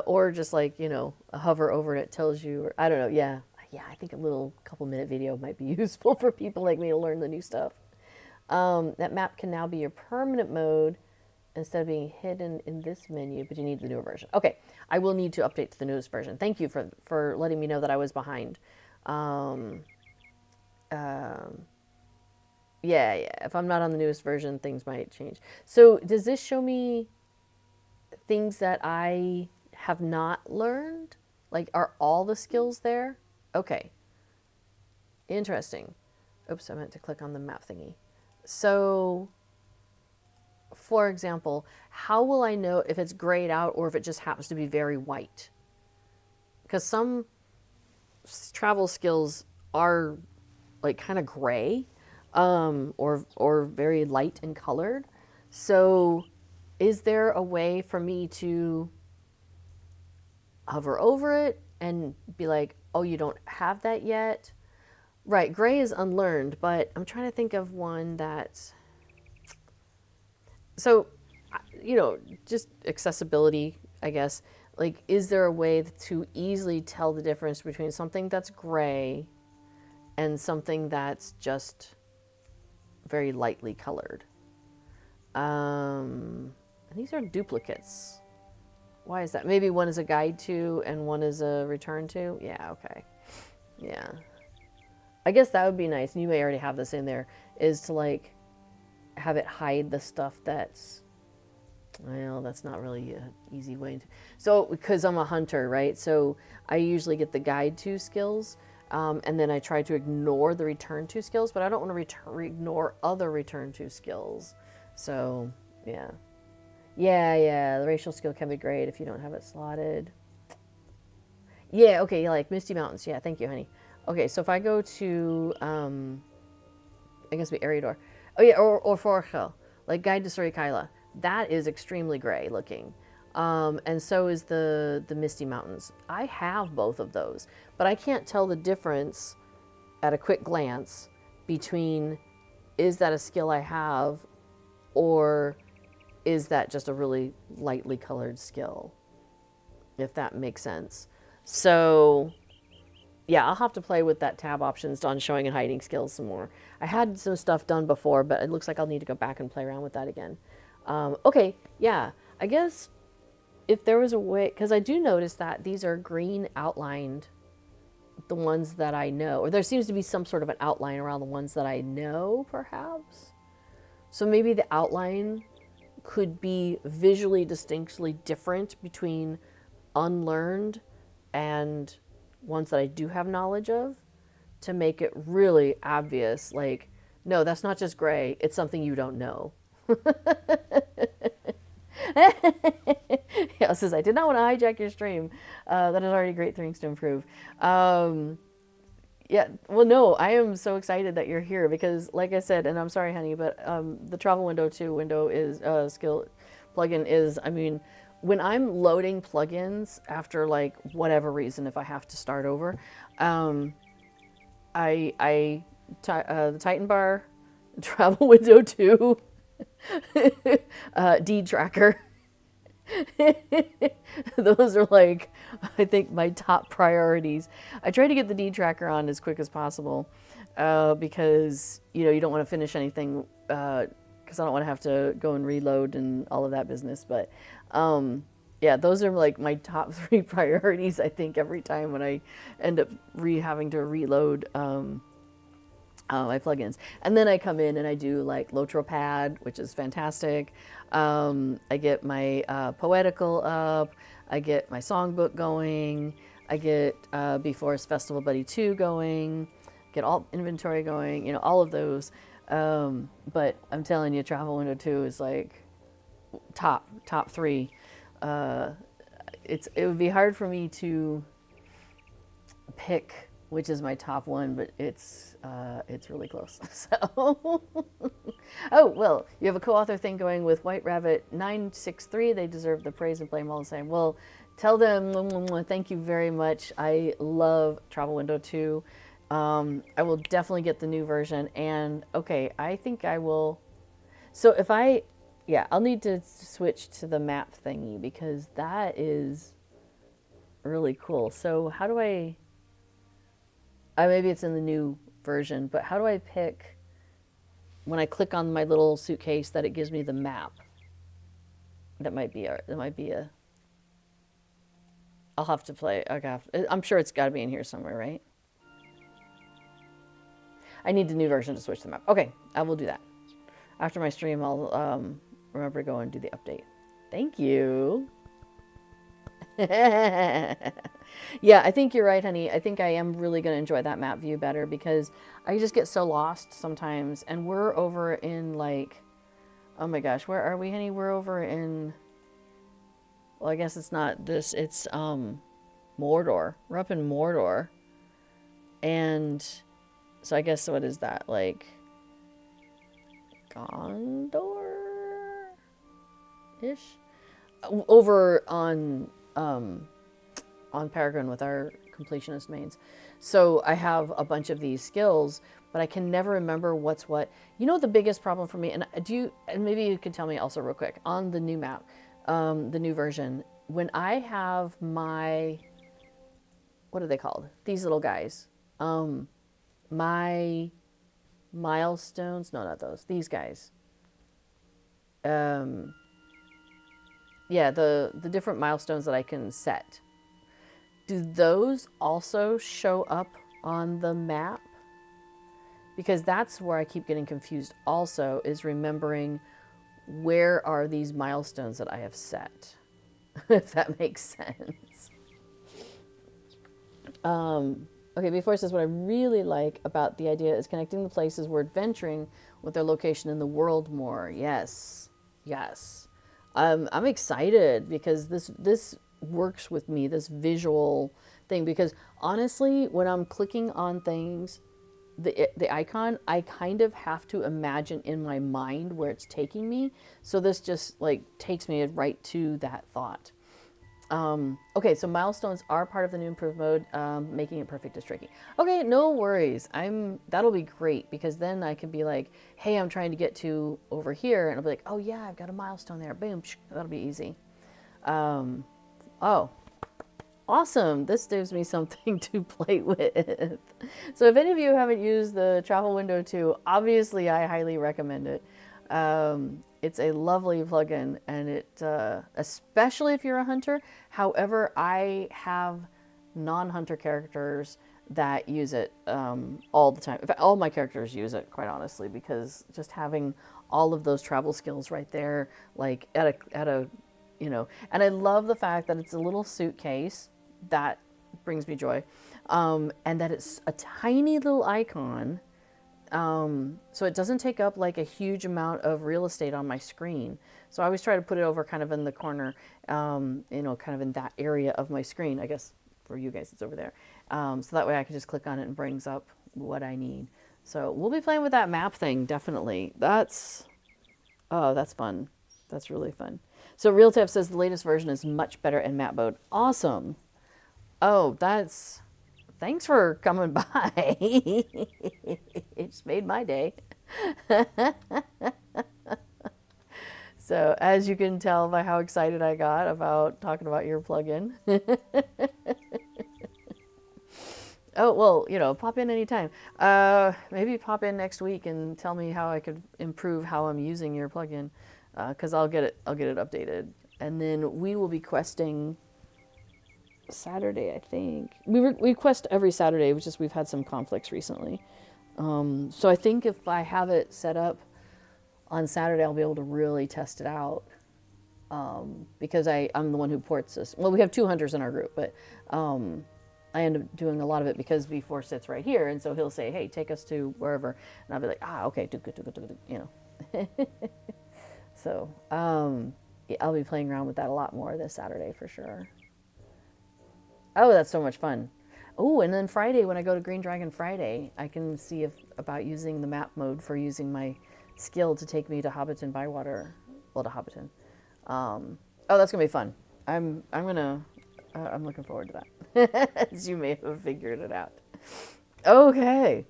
Speaker 1: or just like, you know, a hover over and it tells you, or I don't know. Yeah, I think a little couple-minute video might be useful for people like me to learn the new stuff. That map can now be your permanent mode instead of being hidden in this menu, but you need the newer version. Okay, I will need to update to the newest version. Thank you for letting me know that I was behind. Yeah, if I'm not on the newest version, things might change. So does this show me things that I have not learned? Like, are all the skills there? Okay. Interesting. Oops, I meant to click on the map thingy. So, for example, how will I know if it's grayed out or if it just happens to be very white? Because some travel skills are like kind of gray, or very light and colored. So is there a way for me to hover over it and be like, oh, you don't have that yet? Right, gray is unlearned, but I'm trying to think of one that's, so, you know, just accessibility, I guess. Like, is there a way to easily tell the difference between something that's gray and something that's just very lightly colored? And these are duplicates. Why is that? Maybe one is a guide to and one is a return to? Yeah, okay. Yeah. I guess that would be nice, and you may already have this in there, is to like have it hide the stuff that's, well, that's not really an easy way to, so because I'm a hunter, right? So I usually get the guide to skills, and then I try to ignore the return to skills, but I don't want to ignore other return to skills. So yeah. Yeah, the racial skill can be great if you don't have it slotted. Yeah, okay, like Misty Mountains. Yeah, thank you, honey. Okay, so if I go to, I guess we Eriador. Oh yeah, or Forgel, like Guide to Surikaila. That is extremely gray looking. And so is the Misty Mountains. I have both of those, but I can't tell the difference at a quick glance between is that a skill I have or is that just a really lightly colored skill, if that makes sense. So yeah, I'll have to play with that tab options on showing and hiding skills some more. I had some stuff done before, but it looks like I'll need to go back and play around with that again. Okay, yeah, I guess if there was a way, because I do notice that these are green outlined, the ones that I know, or there seems to be some sort of an outline around the ones that I know, perhaps. So maybe the outline could be visually distinctly different between unlearned and ones that I do have knowledge of, to make it really obvious, like, no, that's not just gray, it's something you don't know. Yeah, says, I did not want to hijack your stream. That is already great things to improve. Yeah, well, no, I am so excited that you're here because, like I said, and I'm sorry, honey, but the Travel Window 2 window is skill plugin is, I mean, when I'm loading plugins after like whatever reason, if I have to start over, the Titan Bar, Travel Window 2, deed tracker. Those are like, I think, my top priorities. I try to get the deed tracker on as quick as possible because, you know, you don't want to finish anything because I don't want to have to go and reload and all of that business. But yeah, those are like my top 3 priorities, I think, every time when I end up having to reload my plugins. And then I come in and I do like LOTRO pad, which is fantastic. I get my poetical up. I get my songbook going. I get Before's Festival Buddy 2 going. Get all inventory going, you know, all of those. But I'm telling you, Travel Window 2 is like top 3. It would be hard for me to pick which is my top one, but it's really close. So, oh well, you have a co-author thing going with White Rabbit 963. They deserve the praise and blame all the same. Well, tell them thank you very much. I love Travel Window 2. I will definitely get the new version. And okay, I think I will. So if I'll need to switch to the map thingy because that is really cool. So how do I? Maybe it's in the new version, but how do I pick when I click on my little suitcase that it gives me the map? That might be a. I'll have to play. Okay, I'm sure it's got to be in here somewhere, right? I need the new version to switch the map. Okay, I will do that. After my stream, I'll remember to go and do the update. Thank you. Yeah, I think you're right, honey. I think I am really going to enjoy that map view better because I just get so lost sometimes. And we're over in like, oh my gosh, where are we, honey? We're over in, well, I guess it's not this, it's Mordor. We're up in Mordor. And so I guess what is that? Like Gondor-ish? Over on Peregrine with our completionist mains. So I have a bunch of these skills, but I can never remember what's what. You know the biggest problem for me, and maybe you could tell me also real quick, on the new map, the new version, when I have my, what are they called? These little guys. My milestones, no, not those, these guys. Yeah, the different milestones that I can set. Do those also show up on the map? Because that's where I keep getting confused also, is remembering where are these milestones that I have set, if that makes sense. Okay, before it says, what I really like about the idea is connecting the places we're adventuring with their location in the world more. Yes, yes. I'm excited because this works with me, this visual thing, because honestly, when I'm clicking on things, the icon, I kind of have to imagine in my mind where it's taking me. So this just like takes me right to that thought. Okay, so milestones are part of the new improved mode. Making it perfect is tricky. Okay, no worries. That'll be great because then I can be like, hey, I'm trying to get to over here, and I'll be like, oh yeah, I've got a milestone there. Boom, that'll be easy. Oh, awesome. This gives me something to play with. So if any of you haven't used the travel window too, obviously I highly recommend it. It's a lovely plugin, and it, especially if you're a hunter. However, I have non-hunter characters that use it all the time. In fact, all my characters use it, quite honestly, because just having all of those travel skills right there, like at a, you know, and I love the fact that it's a little suitcase that brings me joy, and that it's a tiny little icon. So it doesn't take up like a huge amount of real estate on my screen. So I always try to put it over kind of in the corner, you know, kind of in that area of my screen. I guess for you guys it's over there. So that way I can just click on it and brings up what I need. So we'll be playing with that map thing, definitely. Oh, that's fun. That's really fun. So RealTap says the latest version is much better in map mode. Awesome. Oh, thanks for coming by. It just made my day. So as you can tell by how excited I got about talking about your plugin. Oh, well, you know, pop in anytime. Maybe pop in next week and tell me how I could improve how I'm using your plugin, because I'll get it updated. And then we will be questing Saturday, I think. We quest every Saturday, which is we've had some conflicts recently. So I think if I have it set up on Saturday, I'll be able to really test it out. Because I'm the one who ports this. Well, we have 2 hunters in our group, but I end up doing a lot of it because V4 sits right here, and so he'll say, hey, take us to wherever, and I'll be like, okay, you know. So yeah, I'll be playing around with that a lot more this Saturday for sure. Oh, that's so much fun. Oh, and then Friday, when I go to Green Dragon Friday, I can see about using the map mode for using my skill to take me to Hobbiton Bywater. Well, to Hobbiton. Oh, that's gonna be fun. I'm looking forward to that. As you may have figured it out. Okay.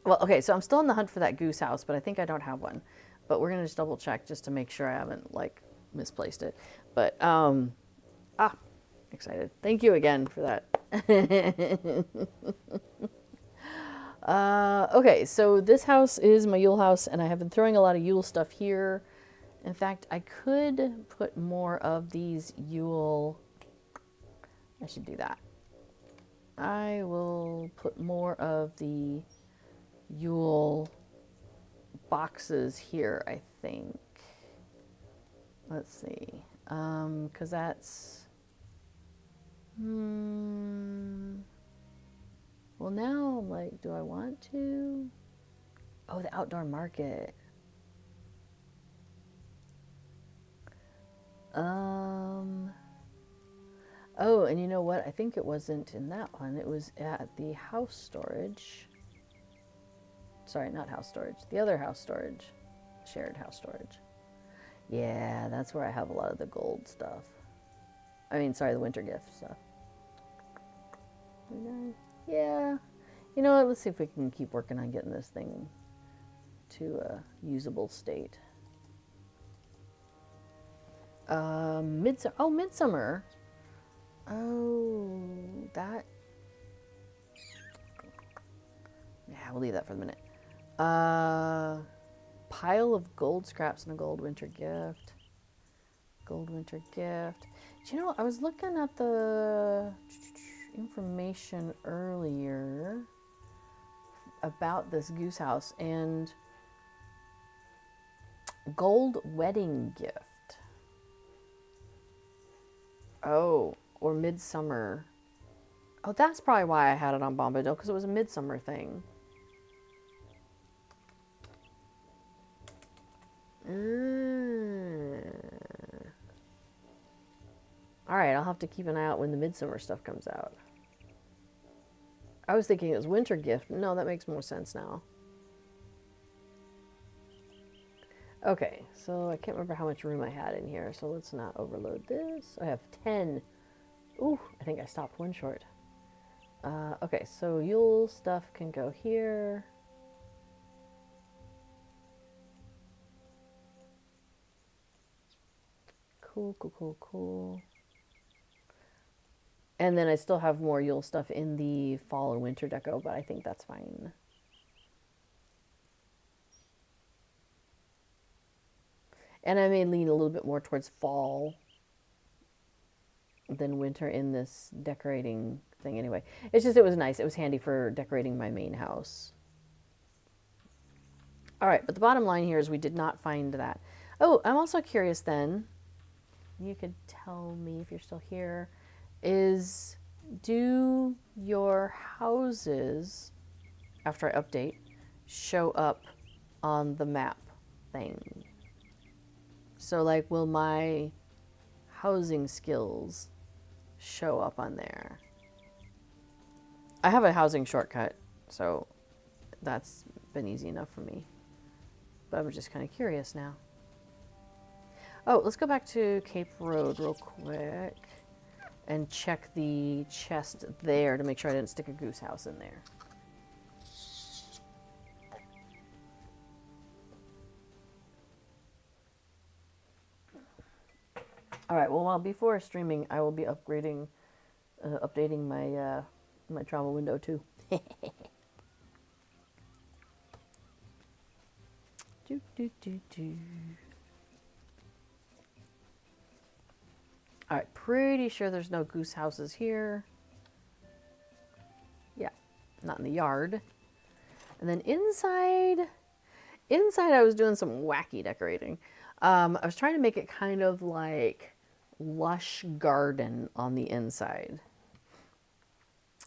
Speaker 1: Well, okay, so I'm still in the hunt for that goose house, but I think I don't have one. But we're gonna just double check just to make sure I haven't like misplaced it. But excited. Thank you again for that. Okay, so this house is my Yule house, and I have been throwing a lot of Yule stuff here. In fact, I could put more of these Yule. I should do that. I will put more of the Yule boxes here, I think. Let's see. Because that's... Well, now I'm like, do I want to? Oh, the outdoor market. Oh, and you know what? I think it wasn't in that one. It was at the house storage. Sorry, not house storage. The other house storage. Shared house storage. Yeah, that's where I have a lot of the gold stuff. I mean, sorry, the winter gift stuff. Yeah. You know what? Let's see if we can keep working on getting this thing to a usable state. Midsummer. Oh, Midsummer. Oh, that. Yeah, we'll leave that for the minute. Pile of gold scraps and a gold winter gift. Gold winter gift. Do you know, I was looking at the information earlier about this goose house, and gold wedding gift. Oh, or Midsummer. Oh, that's probably why I had it on Bombadil, because it was a Midsummer thing. Alright, I'll have to keep an eye out when the midsummer stuff comes out. I was thinking it was winter gift. No, that makes more sense now. Okay, so I can't remember how much room I had in here, so let's not overload this. I have 10. Ooh, I think I stopped one short. Okay, so Yule stuff can go here. Cool, cool, cool, cool. And then I still have more Yule stuff in the fall and winter deco, but I think that's fine. And I may lean a little bit more towards fall than winter in this decorating thing anyway. It's just, it was nice. It was handy for decorating my main house. All right, but the bottom line here is we did not find that. Oh, I'm also curious then, you could tell me if you're still here, is do your houses, after I update, show up on the map thing? So like, will my housing skills show up on there? I have a housing shortcut, so that's been easy enough for me. But I'm just kind of curious now. Oh, let's go back to Cape Road real quick and check the chest there to make sure I didn't stick a goose house in there. All right, well, before streaming, I will be updating my my travel window too. do, do, do, do. All right, pretty sure there's no goose houses here. Yeah, not in the yard. And then inside I was doing some wacky decorating. I was trying to make it kind of like lush garden on the inside.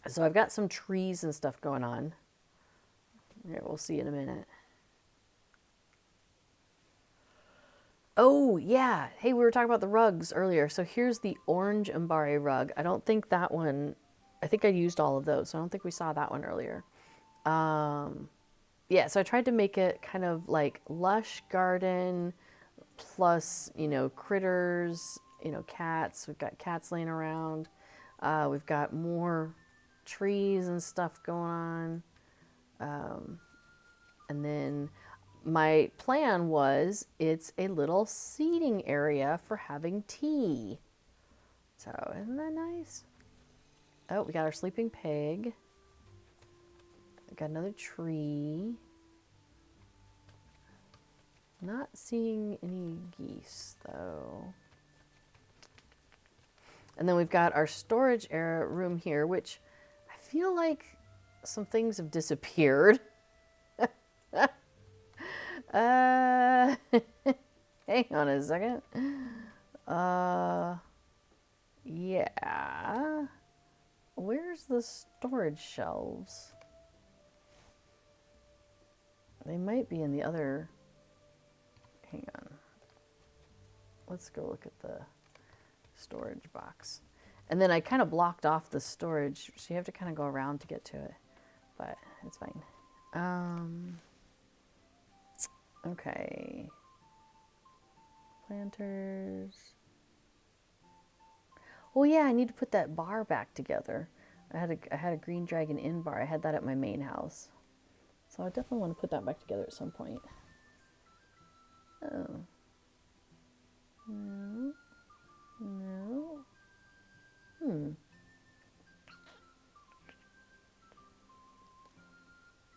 Speaker 1: So I've got some trees and stuff going on. Yeah, we'll see in a minute. Oh, yeah. Hey, we were talking about the rugs earlier. So here's the orange Mbari rug. I don't think that one, I think I used all of those. So I don't think we saw that one earlier. Yeah, so I tried to make it kind of like lush garden plus, you know, critters, you know, cats. We've got cats laying around. We've got more trees and stuff going on. And then my plan was it's a little seating area for having tea. So isn't that nice? Oh, we got our sleeping pig. We got another tree. Not seeing any geese though. And then we've got our storage area room here, which I feel like some things have disappeared. Hang on a second. Yeah. Where's the storage shelves? They might be in the other. Hang on. Let's go look at the storage box. And then I kind of blocked off the storage, so you have to kind of go around to get to it. But it's fine. Okay. Planters. Oh yeah, I need to put that bar back together. I had a Green Dragon Inn bar. I had that at my main house. So I definitely want to put that back together at some point. Oh. No. No.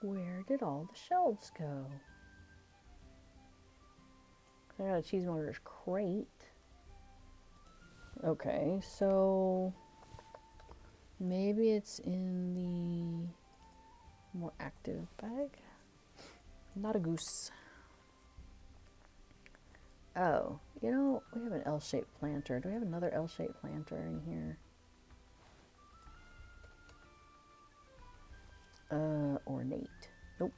Speaker 1: Where did all the shelves go? I got a cheesemonger crate. Okay, so maybe it's in the more active bag. Not a goose. Oh, you know, we have an L-shaped planter. Do we have another L-shaped planter in here? Ornate. Nope,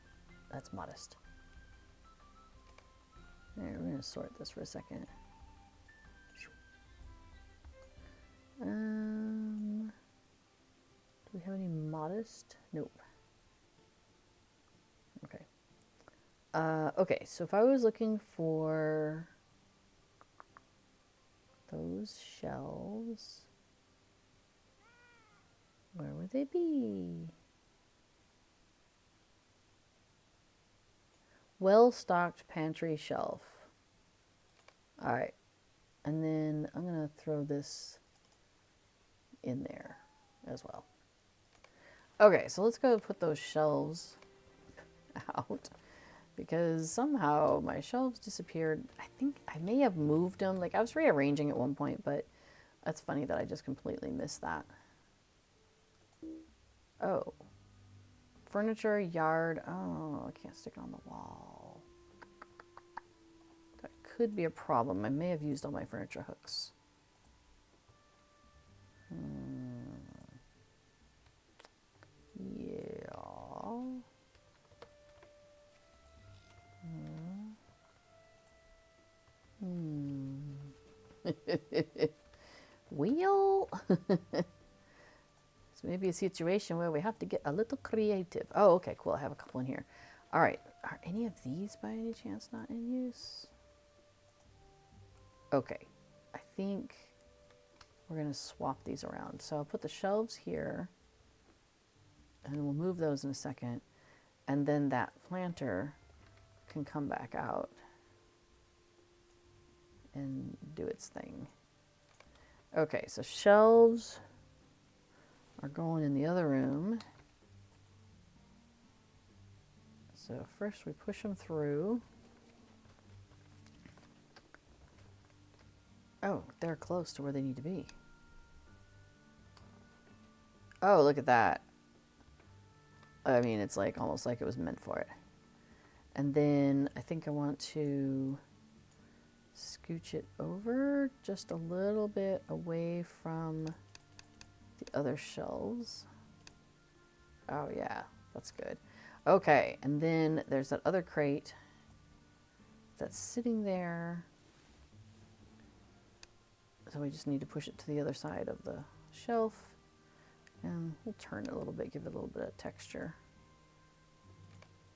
Speaker 1: that's modest. All right, we're gonna sort this for a second. Do we have any modest? Nope. Okay. Okay, so if I was looking for those shelves, where would they be? Well-stocked pantry shelf. All right. And then I'm going to throw this in there as well. Okay, so let's go put those shelves out because somehow my shelves disappeared. I think I may have moved them. Like I was rearranging at one point, but that's funny that I just completely missed that. Oh. Furniture, yard. Oh, I can't stick it on the wall. That could be a problem. I may have used all my furniture hooks. Yeah. Wheel? So maybe a situation where we have to get a little creative. Oh, okay, cool. I have a couple in here. All right. Are any of these by any chance not in use? Okay. I think we're going to swap these around. So I'll put the shelves here, and we'll move those in a second. And then that planter can come back out and do its thing. Okay, so shelves are going in the other room. So first we push them through. Oh, they're close to where they need to be. Oh, look at that. I mean, it's like almost like it was meant for it. And then I think I want to scooch it over just a little bit away from the other shelves. Oh yeah, that's good. Okay, and then there's that other crate that's sitting there. So we just need to push it to the other side of the shelf. And we'll turn it a little bit, give it a little bit of texture.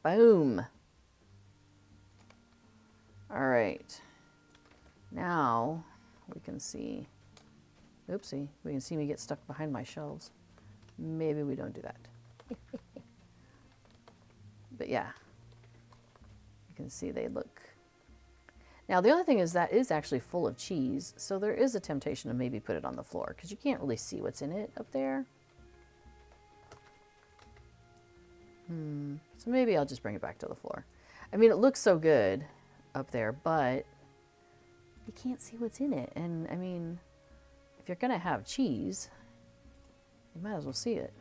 Speaker 1: Boom! All right. Now we can see, oopsie, we can see me get stuck behind my shelves. Maybe we don't do that. But yeah, you can see they look. Now the other thing is that is actually full of cheese, so there is a temptation to maybe put it on the floor because you can't really see what's in it up there. So maybe I'll just bring it back to the floor. I mean, it looks so good up there, but you can't see what's in it. And I mean, if you're gonna have cheese, you might as well see it.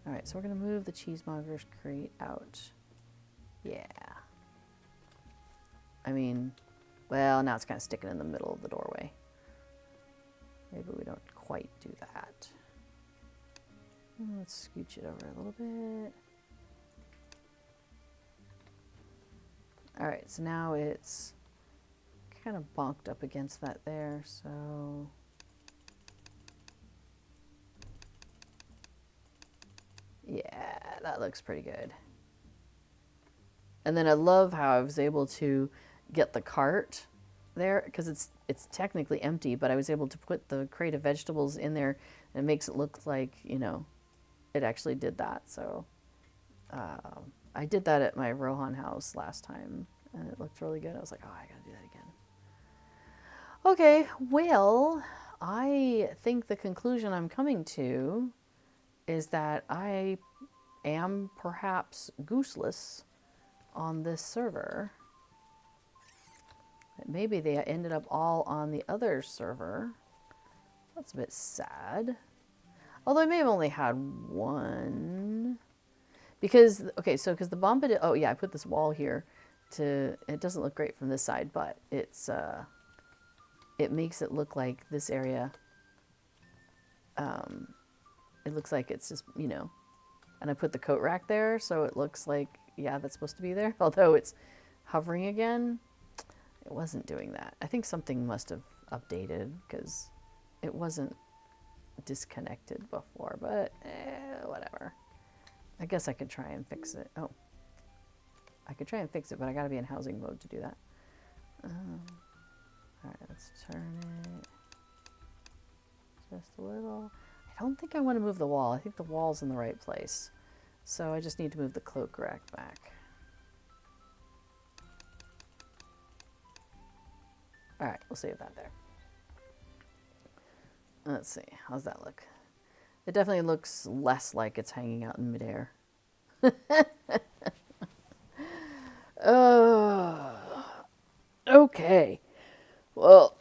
Speaker 1: All right, so we're gonna move the cheesemonger's crate out. Yeah. I mean, well, now it's kind of sticking in the middle of the doorway. Maybe we don't quite do that. Let's scooch it over a little bit. All right, so now it's kind of bonked up against that there, so yeah, that looks pretty good. And then I love how I was able to get the cart there because it's technically empty, but I was able to put the crate of vegetables in there and it makes it look like, you know, it actually did that. So I did that at my Rohan house last time and it looked really good. I was like, oh, I gotta do that again. Okay, well, I think the conclusion I'm coming to is that I am perhaps gooseless on this server. Maybe they ended up all on the other server. That's a bit sad. Although I may have only had one. Because, okay, so because the bombarded, oh yeah, I put this wall here to, it doesn't look great from this side, but it's, it makes it look like this area, it looks like it's just, you know, and I put the coat rack there, so it looks like, yeah, that's supposed to be there. Although it's hovering again, it wasn't doing that. I think something must have updated because it wasn't disconnected before, but whatever. I guess I could try and fix it. Oh, I could try and fix it, but I gotta be in housing mode to do that. All right, let's turn it just a little. I don't think I want to move the wall. I think the wall's in the right place. So I just need to move the cloak rack back. All right, we'll save that there. Let's see, how's that look? It definitely looks less like it's hanging out in midair. Okay. Well,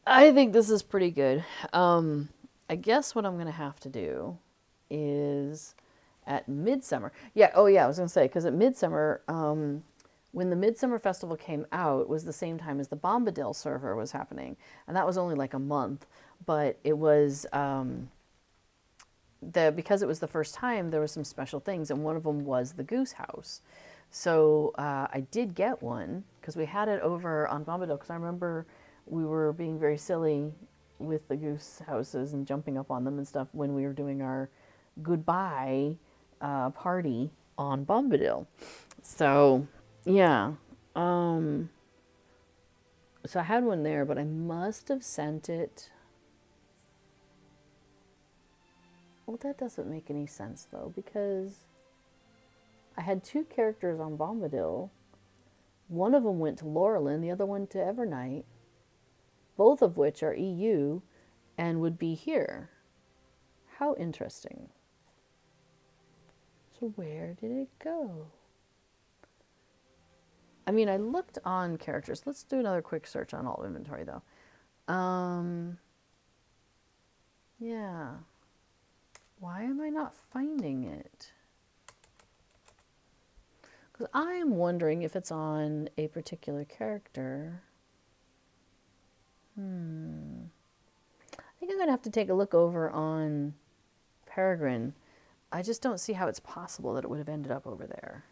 Speaker 1: I think this is pretty good. I guess what I'm going to have to do is at Midsummer. Yeah, oh yeah, I was going to say, because at Midsummer, when the Midsummer Festival came out, was the same time as the Bombadil server was happening. And that was only like a month, but it was, because it was the first time, there was some special things, and one of them was the Goose House. So I did get one, because we had it over on Bombadil, because I remember we were being very silly with the goose houses and jumping up on them and stuff when we were doing our goodbye party on Bombadil. So, yeah. So I had one there, but I must have sent it. Well, that doesn't make any sense, though, because I had two characters on Bombadil. One of them went to Laurelin, the other one to Evernight, both of which are EU and would be here. How interesting. So where did it go? I mean, I looked on characters. Let's do another quick search on alt inventory, though. Yeah. Why am I not finding it? Because I am wondering if it's on a particular character. I think I'm going to have to take a look over on Peregrine. I just don't see how it's possible that it would have ended up over there.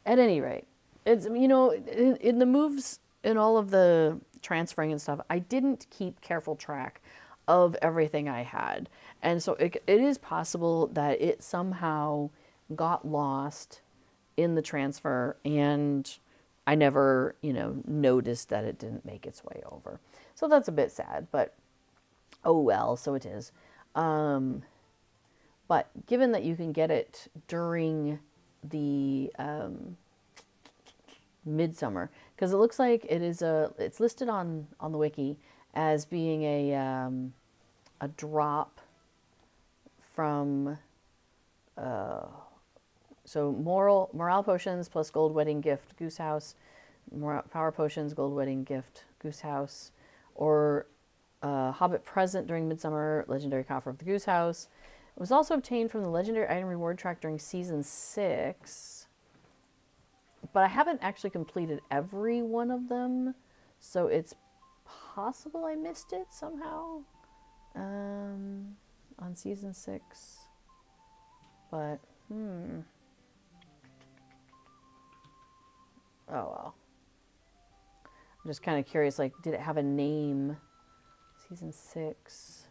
Speaker 1: At any rate, it's, you know, in the moves, in all of the transferring and stuff, I didn't keep careful track of everything I had. And so it is possible that it somehow got lost in the transfer and I never, you know, noticed that it didn't make its way over. So that's a bit sad, but oh well, so it is. But given that you can get it during the Midsummer, because it looks like it is it's listed on the wiki as being a drop from so morale potions plus gold wedding gift Goose House, power potions gold wedding gift Goose House, or Hobbit present during Midsummer, legendary coffer of the Goose House. It was also obtained from the legendary item reward track during season 6, but I haven't actually completed every one of them, so it's possible I missed it somehow on season 6, but oh well. I'm just kind of curious, like, did it have a name? Season 6,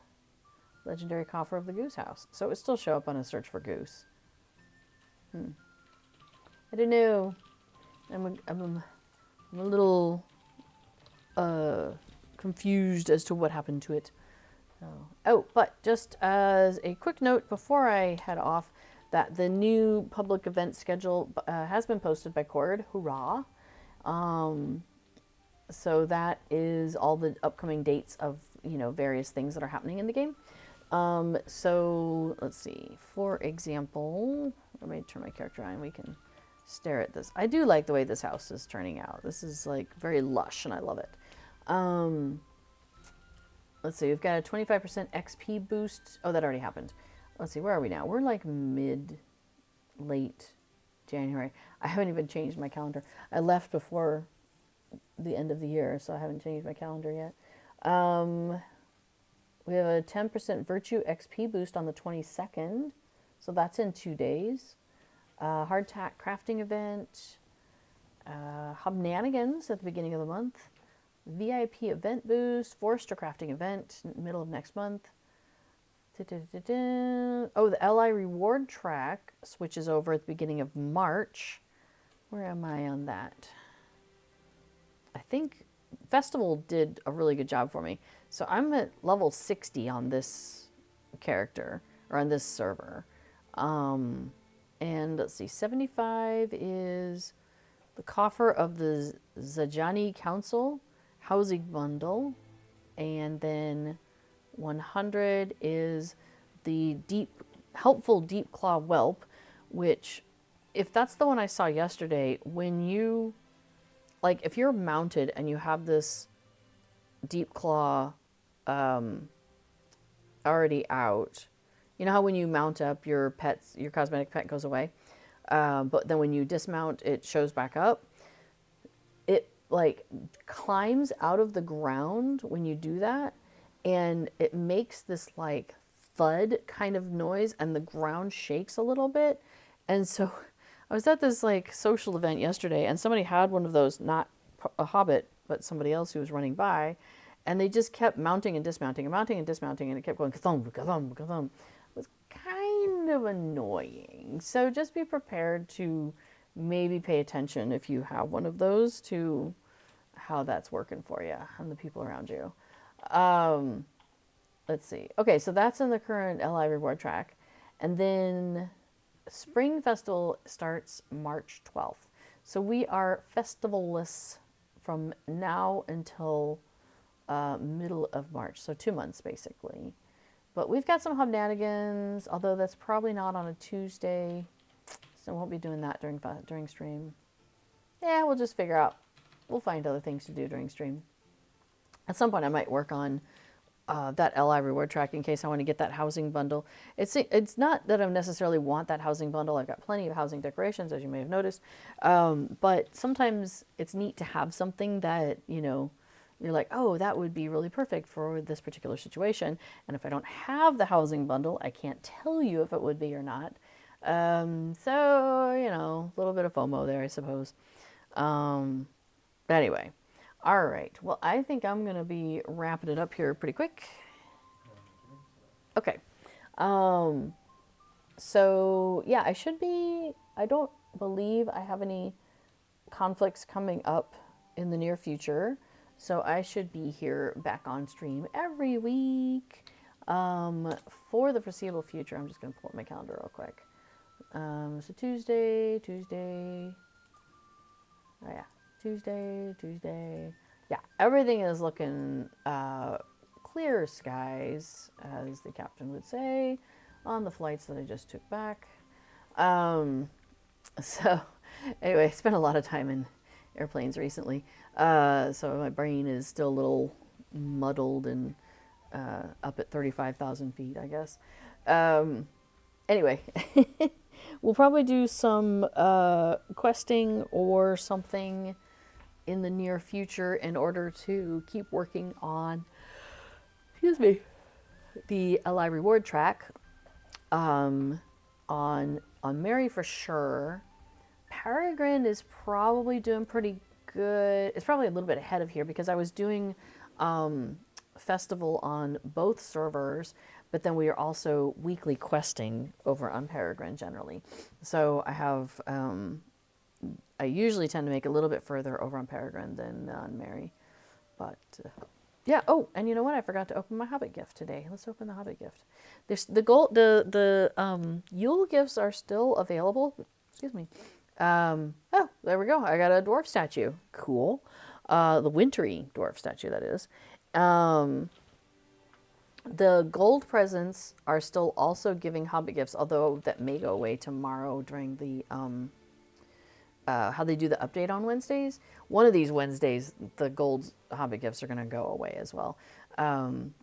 Speaker 1: legendary coffer of the Goose House. So it would still show up on a search for goose. I don't know. I'm a little confused as to what happened to it. Oh, but just as a quick note before I head off, that the new public event schedule has been posted by Cord. Hurrah! So that is all the upcoming dates of, you know, various things that are happening in the game. So let's see. For example, let me turn my character on. We can stare at this. I do like the way this house is turning out. This is like very lush, and I love it. Let's see. We've got a 25% XP boost. Oh, that already happened. Let's see. Where are we now? We're like late January. I haven't even changed my calendar. I left before the end of the year, so I haven't changed my calendar yet. We have a 10% Virtue XP boost on the 22nd, so that's in 2 days. Hardtack crafting event. Hobnanigans at the beginning of the month. VIP event boost, Forester crafting event, middle of next month. Oh, the LI reward track switches over at the beginning of March. Where am I on that? I think Festival did a really good job for me. So I'm at level 60 on this character, or on this server. And let's see, 75 is the Coffer of the Zajani Council housing bundle. And then 100 is the helpful deep claw whelp, which, if that's the one I saw yesterday, when you, like, if you're mounted and you have this deep claw already out, you know how when you mount up your pets, your cosmetic pet goes away, but then when you dismount, it shows back up. It like climbs out of the ground when you do that, and it makes this like thud kind of noise, and the ground shakes a little bit. And so I was at this like social event yesterday, and somebody had one of those, not a Hobbit, but somebody else who was running by, and they just kept mounting and dismounting and mounting and dismounting, and it kept going ka-thump, ka-thump, ka-thump. It was kind of annoying. So just be prepared to maybe pay attention if you have one of those to how that's working for you and the people around you. Let's see. Okay, so that's in the current LI reward track. And then Spring Festival starts March 12th. So we are festivalless from now until middle of March. So 2 months, basically. But we've got some Hobnanigans, although that's probably not on a Tuesday. So I won't be doing that during stream. Yeah, we'll just figure out. We'll find other things to do during stream. At some point, I might work on that LI reward track in case I want to get that housing bundle. It's not that I necessarily want that housing bundle. I've got plenty of housing decorations, as you may have noticed. But sometimes it's neat to have something that, you know, you're like, oh, that would be really perfect for this particular situation. And if I don't have the housing bundle, I can't tell you if it would be or not. So, you know, a little bit of FOMO there, I suppose. Anyway. All right. Well, I think I'm going to be wrapping it up here pretty quick. Okay. So, yeah, I don't believe I have any conflicts coming up in the near future. So I should be here back on stream every week for the foreseeable future. I'm just going to pull up my calendar real quick. So Tuesday. Oh, yeah. Tuesday. Yeah, everything is looking clear skies, as the captain would say, on the flights that I just took back. So, anyway, I spent a lot of time in airplanes recently, so my brain is still a little muddled and up at 35,000 feet, I guess. Anyway, we'll probably do some questing or something in the near future in order to keep working on, the LI reward track. On Mary for sure. Peregrine is probably doing pretty good. It's probably a little bit ahead of here because I was doing Festival on both servers, but then we are also weekly questing over on Peregrine generally. So I have, I usually tend to make a little bit further over on Peregrine than on Mary. But yeah, oh, and you know what? I forgot to open my Hobbit gift today. Let's open the Hobbit gift. The Yule gifts are still available. Excuse me. Oh, there we go. I got a dwarf statue. Cool. The wintry dwarf statue, that is. The gold presents are still also giving Hobbit gifts, although that may go away tomorrow during the how they do the update on Wednesdays. One of these Wednesdays, the gold Hobbit gifts are going to go away as well.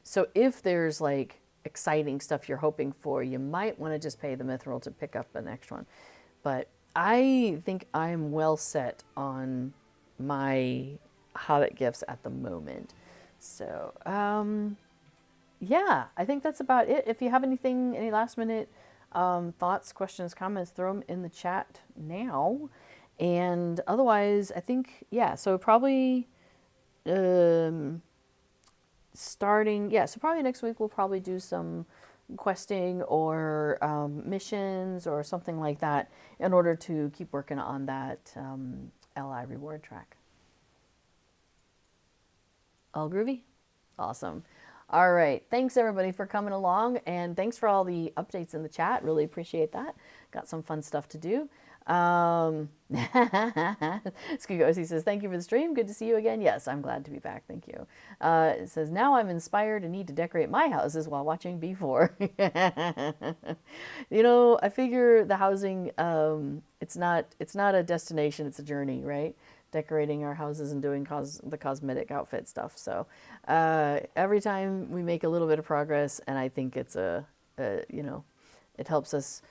Speaker 1: So if there's like exciting stuff you're hoping for, you might want to just pay the mithril to pick up an extra one. But I think I'm well set on my Hobbit gifts at the moment. So, yeah, I think that's about it. If you have anything, any last minute thoughts, questions, comments, throw them in the chat now. And otherwise, I think, yeah, so probably starting, yeah, so probably next week we'll probably do some questing or missions or something like that in order to keep working on that LI reward track. All groovy? Awesome. All right. Thanks everybody for coming along, and thanks for all the updates in the chat. Really appreciate that. Got some fun stuff to do. He says, thank you for the stream. Good to see you again. Yes, I'm glad to be back. Thank you. It says, now I'm inspired and need to decorate my houses while watching B4. You know, I figure the housing, it's not a destination, it's a journey, right? Decorating our houses and doing the cosmetic outfit stuff. So every time we make a little bit of progress, and I think it's you know, it helps us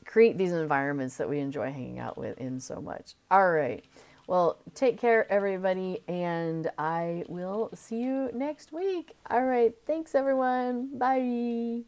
Speaker 1: create these environments that we enjoy hanging out in so much. All right. Well, take care, everybody, and I will see you next week. All right. Thanks, everyone. Bye.